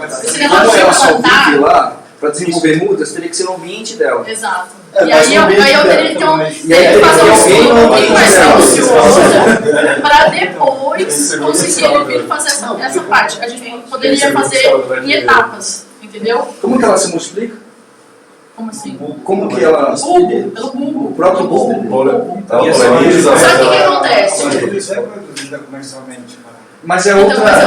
Esse esse Como negócio ela de só plantar. vive lá, para desenvolver mudas, teria que ser no ambiente dela. Exato. É, E mas aí no eu ambiente teria que ter um. E aí Teria que teria fazer que um alguém estudo no bem mais ambiente minucioso para depois Tem conseguir vir fazer essa parte. A gente poderia fazer em etapas, entendeu? Como que ela se multiplica? Como assim? Como que ela... Bulbo, pelo bulbo. O próprio bulbo. Ela poliniza, Sabe o que ela- acontece? Eles é produzida comercialmente. Mas é Então, outra... mas é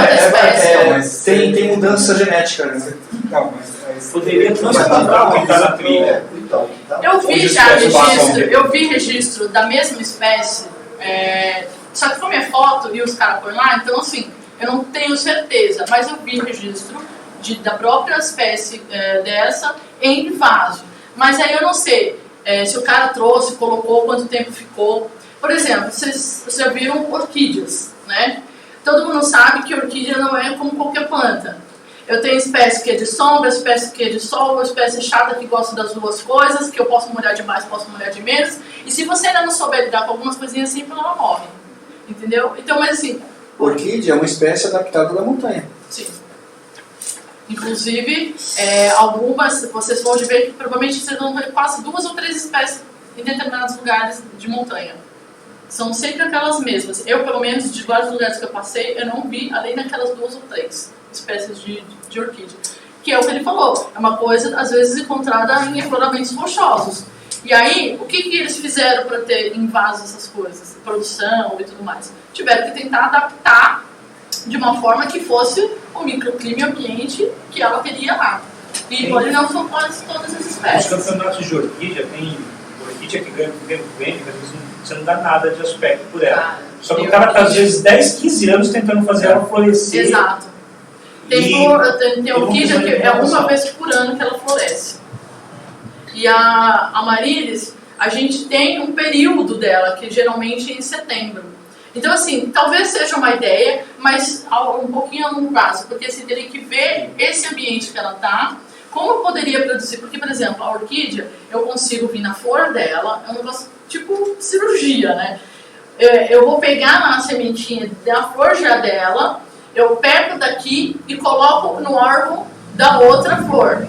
outra espécie. tem mudança genética, né? Não, mas Poderia transplantar o que está na trilha. Então, tá. Eu vi Onde já espécie passam? registro, eu vi registro da mesma espécie, só que como é foto e os caras põem lá, então assim, eu não tenho certeza, mas eu vi registro da própria espécie dessa em vaso. Mas aí eu não sei se o cara trouxe, colocou, quanto tempo ficou. Por exemplo, vocês já viram orquídeas, né? Todo mundo sabe que orquídea não é como qualquer planta. Eu tenho espécie que é de sombra, espécie que é de sol, espécie chata que gosta das duas coisas, que eu posso molhar de mais, posso molhar de menos. E se você ainda não souber lidar com algumas coisinhas assim, ela morre. Entendeu? Então, mas assim... Orquídea é uma espécie adaptada da montanha. Sim. Inclusive, algumas, vocês vão ver que provavelmente vocês vão ver quase 2 ou 3 espécies em determinados lugares de montanha. São sempre aquelas mesmas. Eu, pelo menos, de vários lugares que eu passei, eu não vi além daquelas 2 ou 3 espécies de orquídea. Que é o que ele falou, é uma coisa, às vezes, encontrada em afloramentos rochosos. E aí, o que eles fizeram para ter em vaso essas coisas? Produção e tudo mais. Tiveram que tentar adaptar de uma forma que fosse o microclima e ambiente que ela queria lá. E pode não são quase todas as Os espécies. campeonatos de orquídea, tem orquídea que ganha prêmio, às vezes você não dá nada de aspecto por ela. Cara, Só que o cara está, às vezes, 10, 15 anos tentando fazer ela florescer. Exato. Tem orquídea que é uma vez por ano que ela floresce. E a Amaryllis, a gente tem um período dela, que geralmente é em setembro. Então, assim, talvez seja uma ideia, mas um pouquinho a longo prazo, porque você teria que ver esse ambiente que ela está, como eu poderia produzir. Porque, por exemplo, a orquídea, eu consigo vir na flor dela, é um negócio tipo cirurgia, né? Eu vou pegar na sementinha da flor já dela, eu pego daqui e coloco no órgão da outra flor.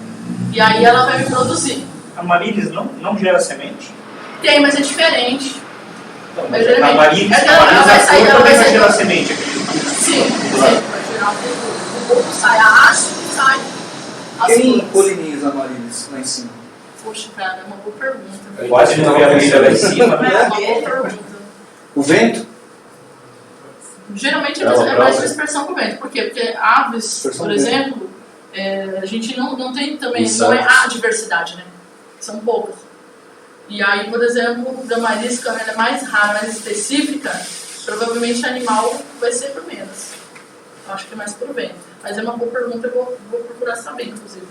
E aí ela vai me produzir. A Amaryllis não gera semente? Tem, mas é diferente. A Marines também vai gerar semente aqui. Sim, vai gerar o boco sai a haste e sai as Quem flores. poliniza a Marines lá em cima? Poxa, cara, é uma boa pergunta. Pode não ver a abelha lá em cima, É né? uma boa pergunta. O vento? Geralmente é mais dispersão por vento. Por quê? Porque aves, por exemplo, a gente não tem também, não é a diversidade, né? São poucas. E aí, por exemplo, da marisca, ela é mais rara, mais específica, provavelmente animal vai ser por menos. Eu acho que é mais por vento. Mas é uma boa pergunta, eu vou procurar saber, inclusive.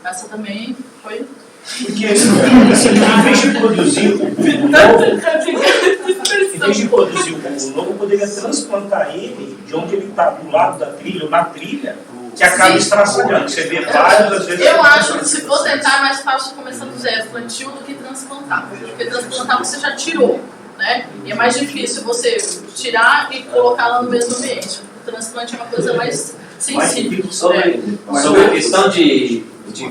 Essa também foi... Porque, em vez de produzir o lobo, poderia transplantar ele de onde ele está, do lado da trilha ou na trilha, que acaba estraçalhando. Você vê várias vezes. Eu acho que se for tentar, é mais fácil começar do zero, plantio, do que transplantar. Porque transplantar você já tirou, né? E é mais difícil você tirar e colocar lá no mesmo ambiente. O transplante é uma coisa mais sensível. Sobre a questão de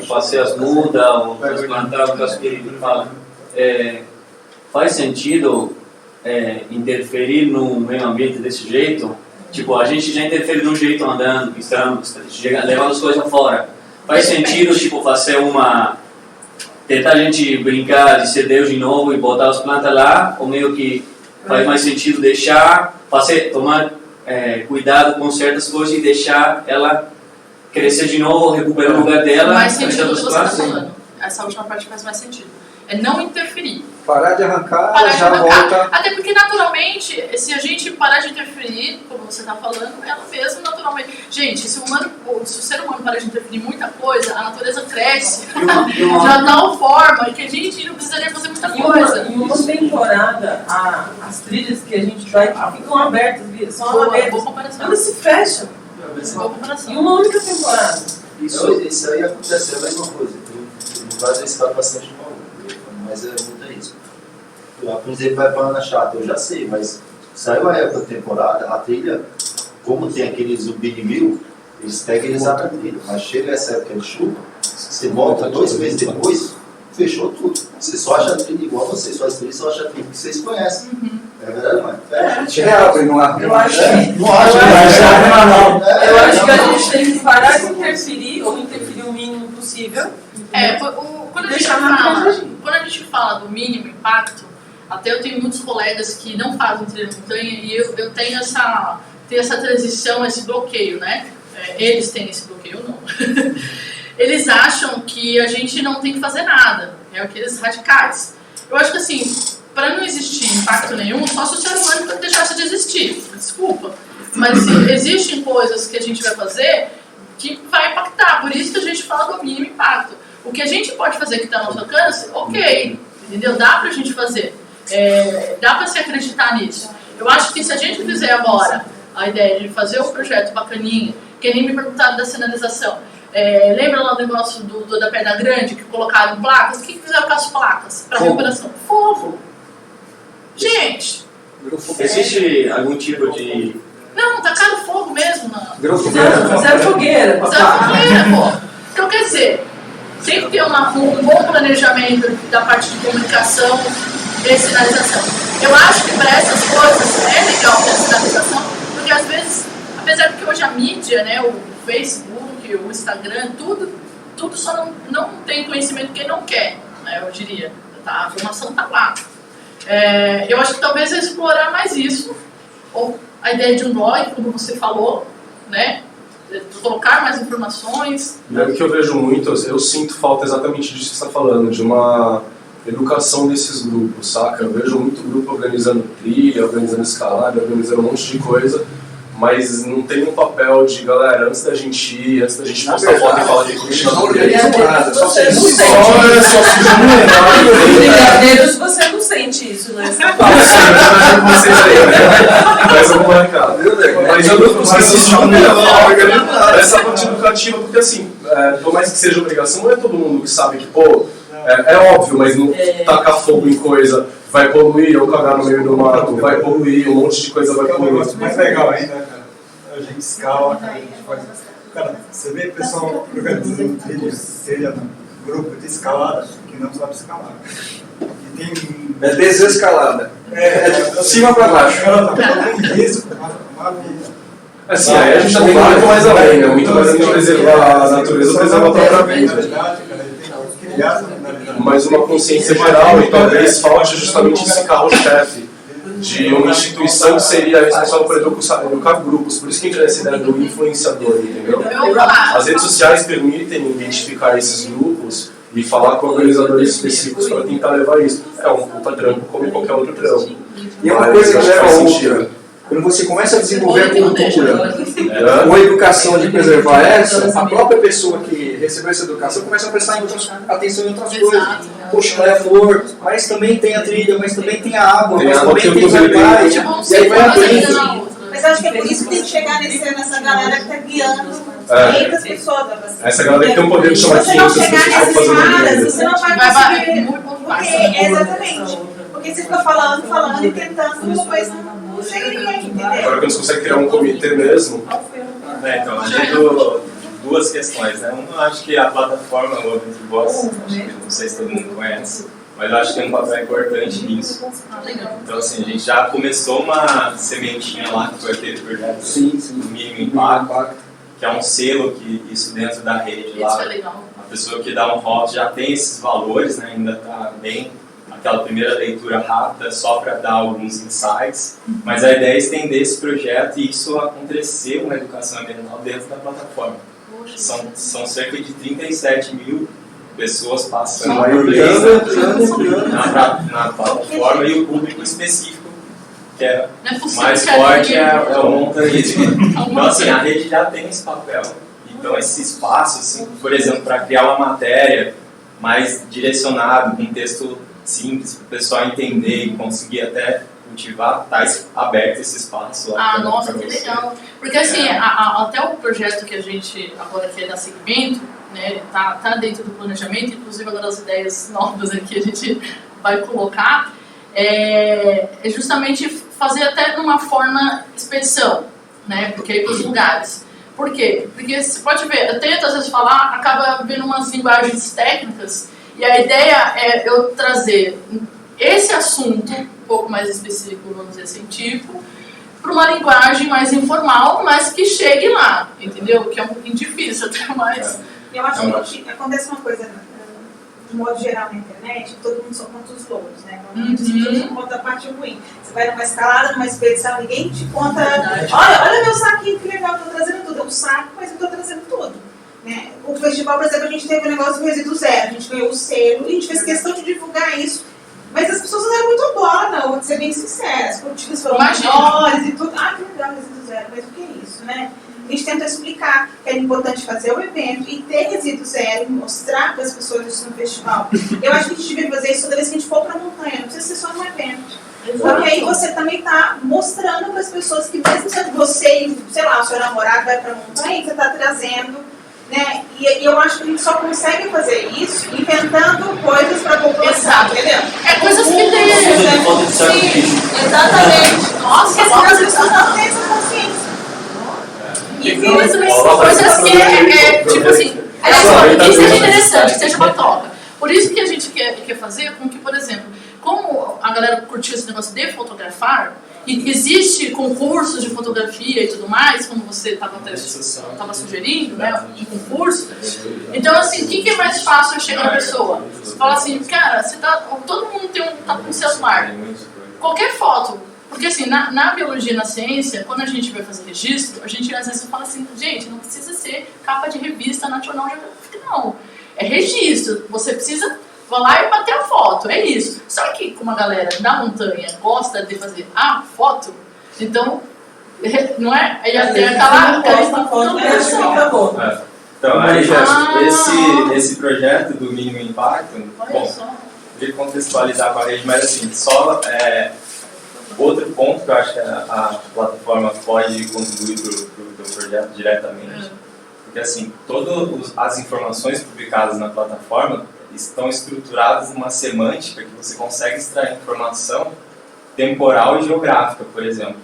fazer as mudas, ou transplantar, o que ele fala, faz sentido interferir no meio ambiente desse jeito? Tipo, a gente já interfere de um jeito andando, levando as coisas fora. Faz sentido, tipo, fazer tentar a gente brincar de ser Deus de novo e botar as plantas lá, ou meio que faz mais sentido tomar cuidado com certas coisas e deixar ela crescer de novo, recuperar o lugar dela. Mais sentido do que você está falando. Essa última parte faz mais sentido. É não interferir. Parar de arrancar, já volta. Até porque, naturalmente, se a gente parar de interferir, como você está falando, ela mesmo, naturalmente... Gente, se o ser humano parar de interferir em muita coisa, a natureza cresce de tal forma que a gente não precisaria fazer muita coisa. Em uma temporada, as trilhas que a gente vai ficam abertas, são abertas. Elas se fecham. Em uma única temporada. Isso aí aconteceu a mesma coisa. No caso, esse está bastante mal. Mas é muito isso. Por exemplo, vai para Ana Chata, eu já sei, mas saiu a época da temporada, a trilha, como tem aqueles zumbi de mil, eles pegam e eles abrem a trilha. Mas chega essa época de chuva, você volta 2 meses depois, fechou tudo. Você só acha a trilha igual você, só as trilhas só acha a trilha que vocês conhecem. É verdade, mãe? Reabre, não abre. Eu acho que a gente tem que parar de interferir, ou interferir o mínimo possível. Quando a gente fala do mínimo impacto, até eu tenho muitos colegas que não fazem trilha de montanha e eu tenho essa transição, esse bloqueio, né? Eles têm esse bloqueio, não. Eles acham que a gente não tem que fazer nada, aqueles radicais. Eu acho que assim, para não existir impacto nenhum, só se o ser humano deixasse de existir, desculpa. Mas existem coisas que a gente vai fazer que vai impactar, por isso que a gente fala do mínimo impacto. O que a gente pode fazer que está ao nosso alcance, ok, entendeu? Dá pra gente fazer, dá pra se acreditar nisso. Eu acho que se a gente fizer agora a ideia de fazer um projeto bacaninha, que nem me perguntaram da sinalização, lembra lá do negócio da Pedra Grande, que colocaram placas? O que fizeram com as placas para recuperação? Fogo! Gente! Existe algum tipo de... Não, tacaram fogo mesmo. Fizeram fogueira. Pô. Então, quer dizer, tem que ter um bom planejamento da parte de comunicação e sinalização. Eu acho que para essas coisas é legal ter a sinalização, porque às vezes, apesar de que hoje a mídia, né, o Facebook, o Instagram, tudo só não tem conhecimento quem não quer, né, eu diria. A informação está lá. Eu acho que talvez é explorar mais isso, ou a ideia de um blog, como você falou, né? Colocar mais informações. O que eu vejo muito, eu sinto falta exatamente disso que você está falando, de uma educação desses grupos, saca? Eu vejo muito grupo organizando trilha, organizando escalada, organizando um monte de coisa, mas não tem um papel de, galera, antes da gente ir, antes da gente postar foto e falar de curtir, não organiza nada, só se brigadeiros, você não sente isso, né? Mas eu não consigo assistir essa parte educativa, porque assim, por mais que seja obrigação, não é todo mundo que sabe que, pô, é óbvio, mas não tacar fogo em coisa vai poluir, ou cagar no meio do mato, vai poluir, um monte de coisa vai poluir. O negócio mais legal ainda, cara, a gente escala, cara, a gente faz... Cara, você vê o pessoal organizando trilha no grupo de escalada que não sabe escalar. E tem... desescalada. de cima para baixo. Ela está falando risco, maravilha. Assim, aí a gente já tem muito mais além, né? Muito mais além de preservar a natureza, preservar a própria vida. Mas uma consciência geral, e talvez falte justamente esse carro-chefe de uma instituição que seria responsável por educar grupos. Por isso que a gente tem essa ideia do influenciador, entendeu? As redes sociais permitem identificar esses grupos e falar com organizadores específicos para tentar levar isso. É um puta trampo como qualquer outro trampo. E é uma coisa que leva a outra. Quando você começa a desenvolver a cultura ou a educação de preservar essa, a própria pessoa que recebeu essa educação começa a prestar atenção em outras coisas. Poxa, é a flor, mas também tem a trilha, mas também tem a água, mas também tem os animais, e aí vai abrindo. Mas acho que é por isso que tem que chegar nessa galera que está guiando 500 pessoas. Essa galera que tem o poder de chamar 500 pessoas para fazer uma você não vai conseguir. Exatamente. Porque você fica falando e tentando, depois não chega ninguém, entendeu? Agora que eles conseguem criar um comitê mesmo. Então, a gente duas questões, né? Uma, acho que a plataforma Open Boss, não sei se todo mundo conhece, mas eu acho que tem um papel importante nisso. Então, assim, a gente já começou uma sementinha lá, que foi aquele projeto do mínimo impacto, que é um selo que isso dentro da rede lá, a pessoa que dá um voto já tem esses valores, né? Ainda está bem aquela primeira leitura rápida só para dar alguns insights, mas a ideia é estender esse projeto e isso acontecer uma educação ambiental dentro da plataforma. São cerca de 37 mil pessoas passando por mês na plataforma e o público específico que é mais forte é o montanhismo. Então, assim, a rede já tem esse papel. Então, esse espaço, assim, por exemplo, para criar uma matéria mais direcionada, com um texto simples, para o pessoal entender e conseguir até cultivar, está aberto esse espaço lá. Nossa, que legal. Porque assim, até o projeto que a gente agora quer dar seguimento, né, tá dentro do planejamento, inclusive agora as ideias novas aqui a gente vai colocar, é justamente fazer até numa forma expedição, né, porque aí para os lugares. Por quê? Porque você pode ver, eu tento às vezes falar, acaba vendo umas linguagens técnicas, e a ideia é eu trazer esse assunto, um pouco mais específico, vamos dizer científico, para uma linguagem mais informal, mas que chegue lá, entendeu? Que é um pouquinho difícil até mais. Eu acho que acontece uma coisa, de modo geral na internet, todo mundo só conta os louros, né? Todo mundo conta a parte ruim. Você vai numa escalada, numa expedição, ninguém te conta, olha meu saquinho, que legal, eu estou trazendo tudo. É um saco, mas eu estou trazendo tudo. Né? O festival, por exemplo, a gente teve um negócio do resíduo zero, a gente ganhou o selo e a gente fez questão de divulgar isso. Mas as pessoas não deram muito bola, não, vou ser bem sincera. As curtidas foram maiores e tudo. Que legal, resíduo zero, mas o que é isso, né? A gente tenta explicar que era importante fazer o evento e ter resíduo zero e mostrar para as pessoas isso no festival. Eu acho que a gente devia fazer isso toda vez que a gente for para a montanha, não precisa ser só no evento. Porque aí você também está mostrando para as pessoas que mesmo sendo você e, sei lá, o seu namorado vai para a montanha, você está trazendo. Né? E eu acho que a gente só consegue fazer isso inventando coisas para a população, entendeu? É coisas que tem. Sim, exatamente. Nossa, as pessoas não têm essa consciência. Coisas que tipo assim, que seja interessante, que seja uma troca. Por isso que a gente quer fazer com que, por exemplo, como a galera curtiu esse negócio de fotografar, e existe concursos de fotografia e tudo mais, como você estava sugerindo, né, um concurso. Então, assim, o que é mais fácil chegar na pessoa? Você fala assim, cara, todo mundo tá com o celular. Qualquer foto. Porque, assim, na biologia e na ciência, quando a gente vai fazer registro, a gente às vezes fala assim, gente, não precisa ser capa de revista National Geographic, não. É registro. Você precisa... Vou lá e bater a foto, é isso. Só que como a galera da montanha gosta de fazer a foto, então, não é? Aí tem aquela Então, aí, esse projeto do mínimo impacto, bom, de contextualizar com a rede, mas assim, só outro ponto que eu acho que a plataforma pode contribuir para o projeto diretamente, porque assim, todas as informações publicadas na plataforma estão estruturadas numa semântica que você consegue extrair informação temporal e geográfica, por exemplo.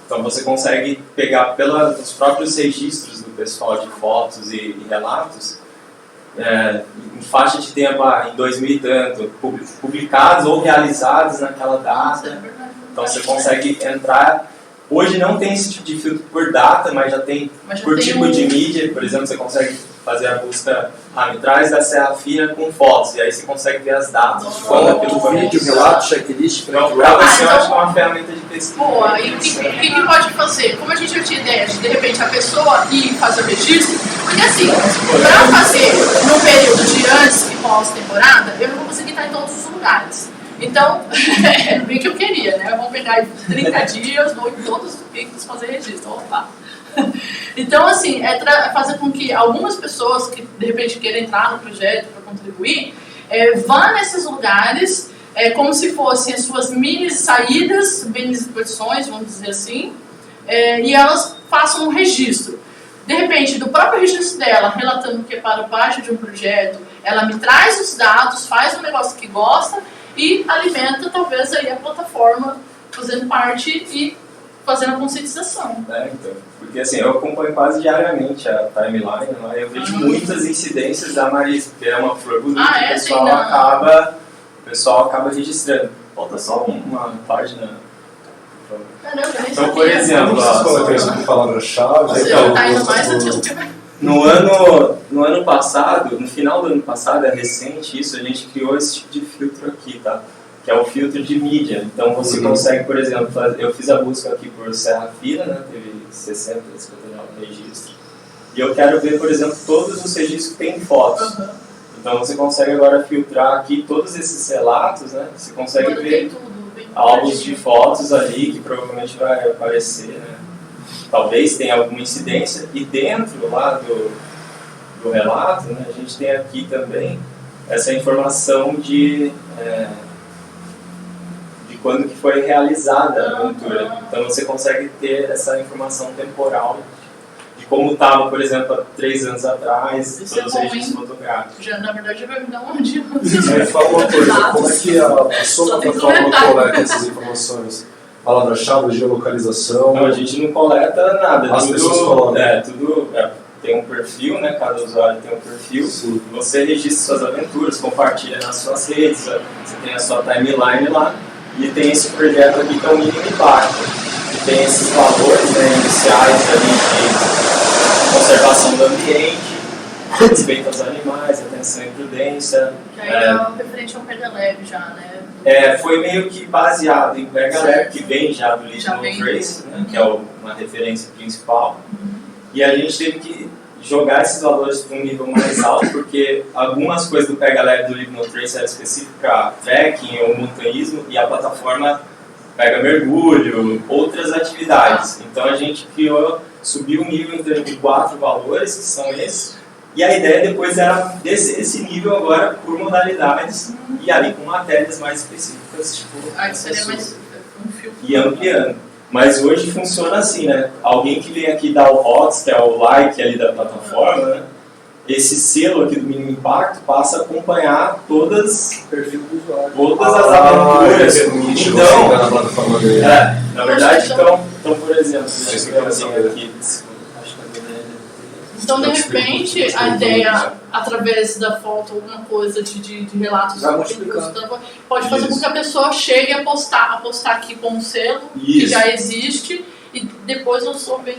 Então você consegue pegar pelos próprios registros do pessoal de fotos e relatos, em faixa de tempo em 2000 e tanto, publicados ou realizados naquela data. Então você consegue entrar. Hoje não tem esse tipo de filtro por data, mas já tem por tipo de mídia. Por exemplo, você consegue fazer a busca, me traz da Serra Fina com fotos, e aí você consegue ver as datas de quando aquilo foi. Vídeo, relato, checklist. Então, para você, eu acho que é uma ferramenta de pesquisa. Boa, e o que pode fazer? Como a gente já tinha ideia de repente, a pessoa ir fazer o registro, porque assim, para fazer no período de antes e pós-temporada, eu não vou conseguir estar em todos os lugares. Então, é bem que eu queria, né? Vamos pegar 30 dias, vou em todos os picos fazer registro. Opa! Então, assim, é fazer com que algumas pessoas que, de repente, queiram entrar no projeto para contribuir, vá nesses lugares, como se fossem as suas mini saídas, mini exposições, vamos dizer assim, e elas façam um registro. De repente, do próprio registro dela, relatando que é para parte de um projeto, ela me traz os dados, faz um negócio que gosta e alimenta, talvez, aí a plataforma fazendo parte e fazendo a conscientização. Então, porque assim, eu acompanho quase diariamente a timeline, né? Eu vejo muitas incidências da Marisa, porque é uma flor bonita, o pessoal acaba registrando. Falta só uma página. Caramba, então, por exemplo, palavra-chave. No ano passado, no final do ano passado, é recente isso, a gente criou esse tipo de filtro aqui, tá? Que é o filtro de mídia. Então você consegue, por exemplo, eu fiz a busca aqui por Serra Fina, né? Teve 60 registros. E eu quero ver, por exemplo, todos os registros que tem fotos. Então você consegue agora filtrar aqui todos esses relatos, né? Você consegue ver álbuns de fotos ali que provavelmente vai aparecer, né? Talvez tenha alguma incidência. E dentro lá do relato, né, a gente tem aqui também essa informação de quando que foi realizada a aventura. Então você consegue ter essa informação temporal de como estava, por exemplo, há 3 anos atrás, todos os registros fotográficos. Já, na verdade, vai me dar um dia. Fala uma coisa, como é que a sua plataforma coleta essas informações? Palavra-chave, geolocalização? Não, a gente não coleta nada. As pessoas colocam. Tudo tem um perfil, né? Cada usuário tem um perfil. Sim. Você registra suas aventuras, compartilha nas suas redes, você tem a sua timeline lá. E tem esse projeto aqui que é o mínimo impacto, que tem esses valores, né, iniciais ali de conservação do ambiente, respeito aos animais, atenção e prudência. Que aí é referente ao Pega Leve já, né? Foi meio que baseado em Pega Leve, que vem já do Lead No Trace, né, que é uma referência principal. E a gente teve que jogar esses valores para um nível mais alto, porque algumas coisas do Pega Leve do Lead No Trace eram específicas para trekking ou montanhismo, e a plataforma pega mergulho, outras atividades. Então a gente subiu o nível em termos de 4 valores, que são esses, e a ideia depois era descer esse nível agora por modalidades, e ali com matérias mais específicas, tipo, seria mais um fio. E ampliando. Mas hoje funciona assim, né? Alguém que vem aqui dar o HOTS, que é o like ali da plataforma, né? Esse selo aqui do mínimo impacto passa a acompanhar todas as aventuras. Então, na verdade, então, por exemplo, aqui, então, de repente, a ideia, através da foto, alguma coisa de relatos pode fazer com que a pessoa chegue a postar aqui com um selo que já existe, e depois eu sou bem...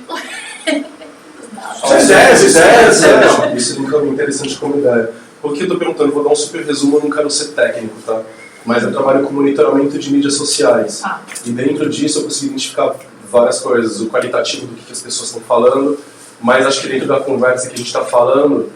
Isso nunca é interessante como ideia. Porque eu estou perguntando, vou dar um super resumo, eu não quero ser técnico, tá? Mas eu trabalho com monitoramento de mídias sociais. E dentro disso eu consigo identificar várias coisas, o qualitativo do que as pessoas estão falando, mas acho que dentro da conversa que a gente está falando,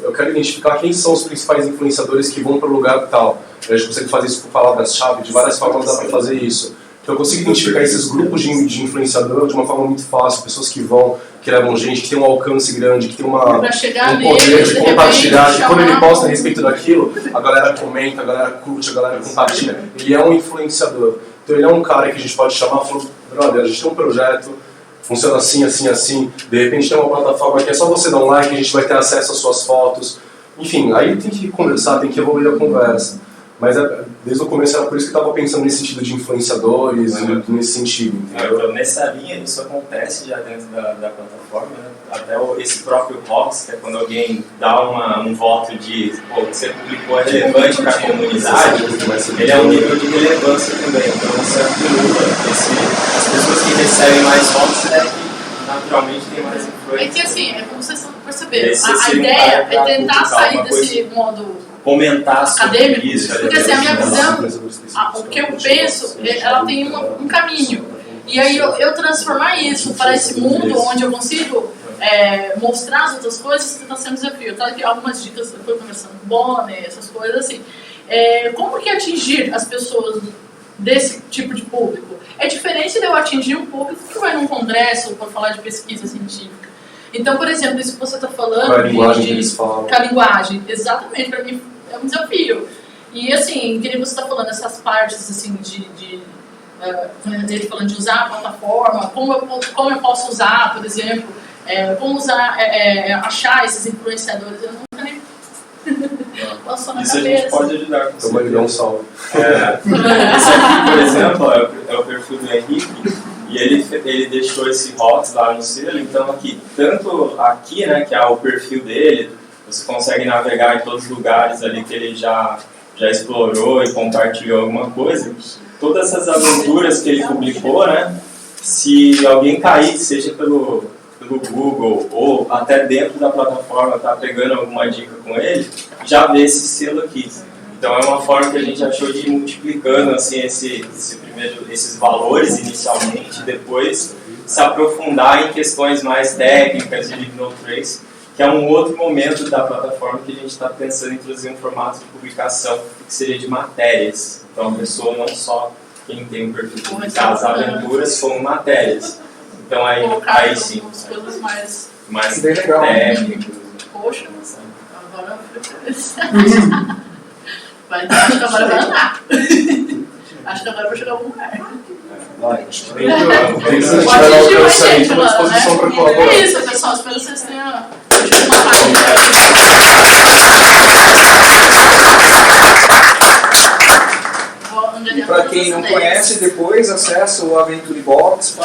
eu quero identificar quem são os principais influenciadores que vão para o lugar tal. A gente consegue fazer isso com palavras-chave, de várias formas dá para fazer isso. Então eu consigo identificar esses grupos de influenciador de uma forma muito fácil, pessoas que levam gente, que tem um alcance grande, que tem um poder de compartilhar, que quando ele posta a respeito daquilo, a galera comenta, a galera curte, a galera compartilha. Ele é um influenciador. Então ele é um cara que a gente pode chamar e falar, brother, a gente tem um projeto, funciona assim, assim, assim, de repente tem uma plataforma que é só você dar um like, a gente vai ter acesso às suas fotos. Enfim, aí tem que conversar, tem que evoluir a conversa. Mas desde o começo era por isso que eu estava pensando nesse sentido de influenciadores, nesse sentido, entendeu? Então, nessa linha, isso acontece já dentro da plataforma, né? Até esse próprio ROX, que é quando alguém dá um voto de, pô, o que você publicou é relevante para a comunidade, ele é um nível de relevância também. Então, você acumula as pessoas que recebem mais votos, né, que naturalmente têm mais influência. É que assim, é como vocês perceberam, a ideia é tentar sair desse modo comentar acadêmico, sobre isso. Porque assim, a minha visão, o que eu penso, ela tem um caminho. E aí eu transformar isso para esse mundo onde eu consigo mostrar as outras coisas, que está sendo desafio. Eu estava aqui algumas dicas, eu fui conversando com o Bonner, essas coisas assim. Como que atingir as pessoas desse tipo de público? É diferente de eu atingir um público que vai num congresso para falar de pesquisa científica. Então, por exemplo, isso que você está falando... Com a linguagem que eles falam. Com a linguagem, exatamente, para mim é um desafio. E assim, que nem você está falando, essas partes assim, ele falando de usar a plataforma, como eu posso usar, por exemplo, como usar, achar esses influenciadores, eu nunca nem passou na isso cabeça. A gente pode ajudar com então vai dar um salve. Esse aqui, por exemplo, é o perfil do Henrique, e ele deixou esse hot lá no selo, então tanto aqui, né, que é o perfil dele, você consegue navegar em todos os lugares ali que ele já explorou e compartilhou alguma coisa. Todas essas aventuras que ele publicou, né, se alguém cair, seja pelo Google ou até dentro da plataforma, tá pegando alguma dica com ele, já vê esse selo aqui. Então é uma forma que a gente achou de ir multiplicando assim, esses valores inicialmente, depois se aprofundar em questões mais técnicas de Live No Trace, que é um outro momento da plataforma que a gente está pensando em trazer um formato de publicação que seria de matérias. Então a pessoa não só quem tem um perfil publicar as aventuras como matérias. Então aí sim, coisas mais técnicas. Poxa, agora acho que agora vai andar. Acho que agora vai chegar algum lugar. Acho que tem que ser disposição para colaborar. É isso, pessoal. Espero que vocês tenham Para quem não conhece, depois acessa o Aventure Box.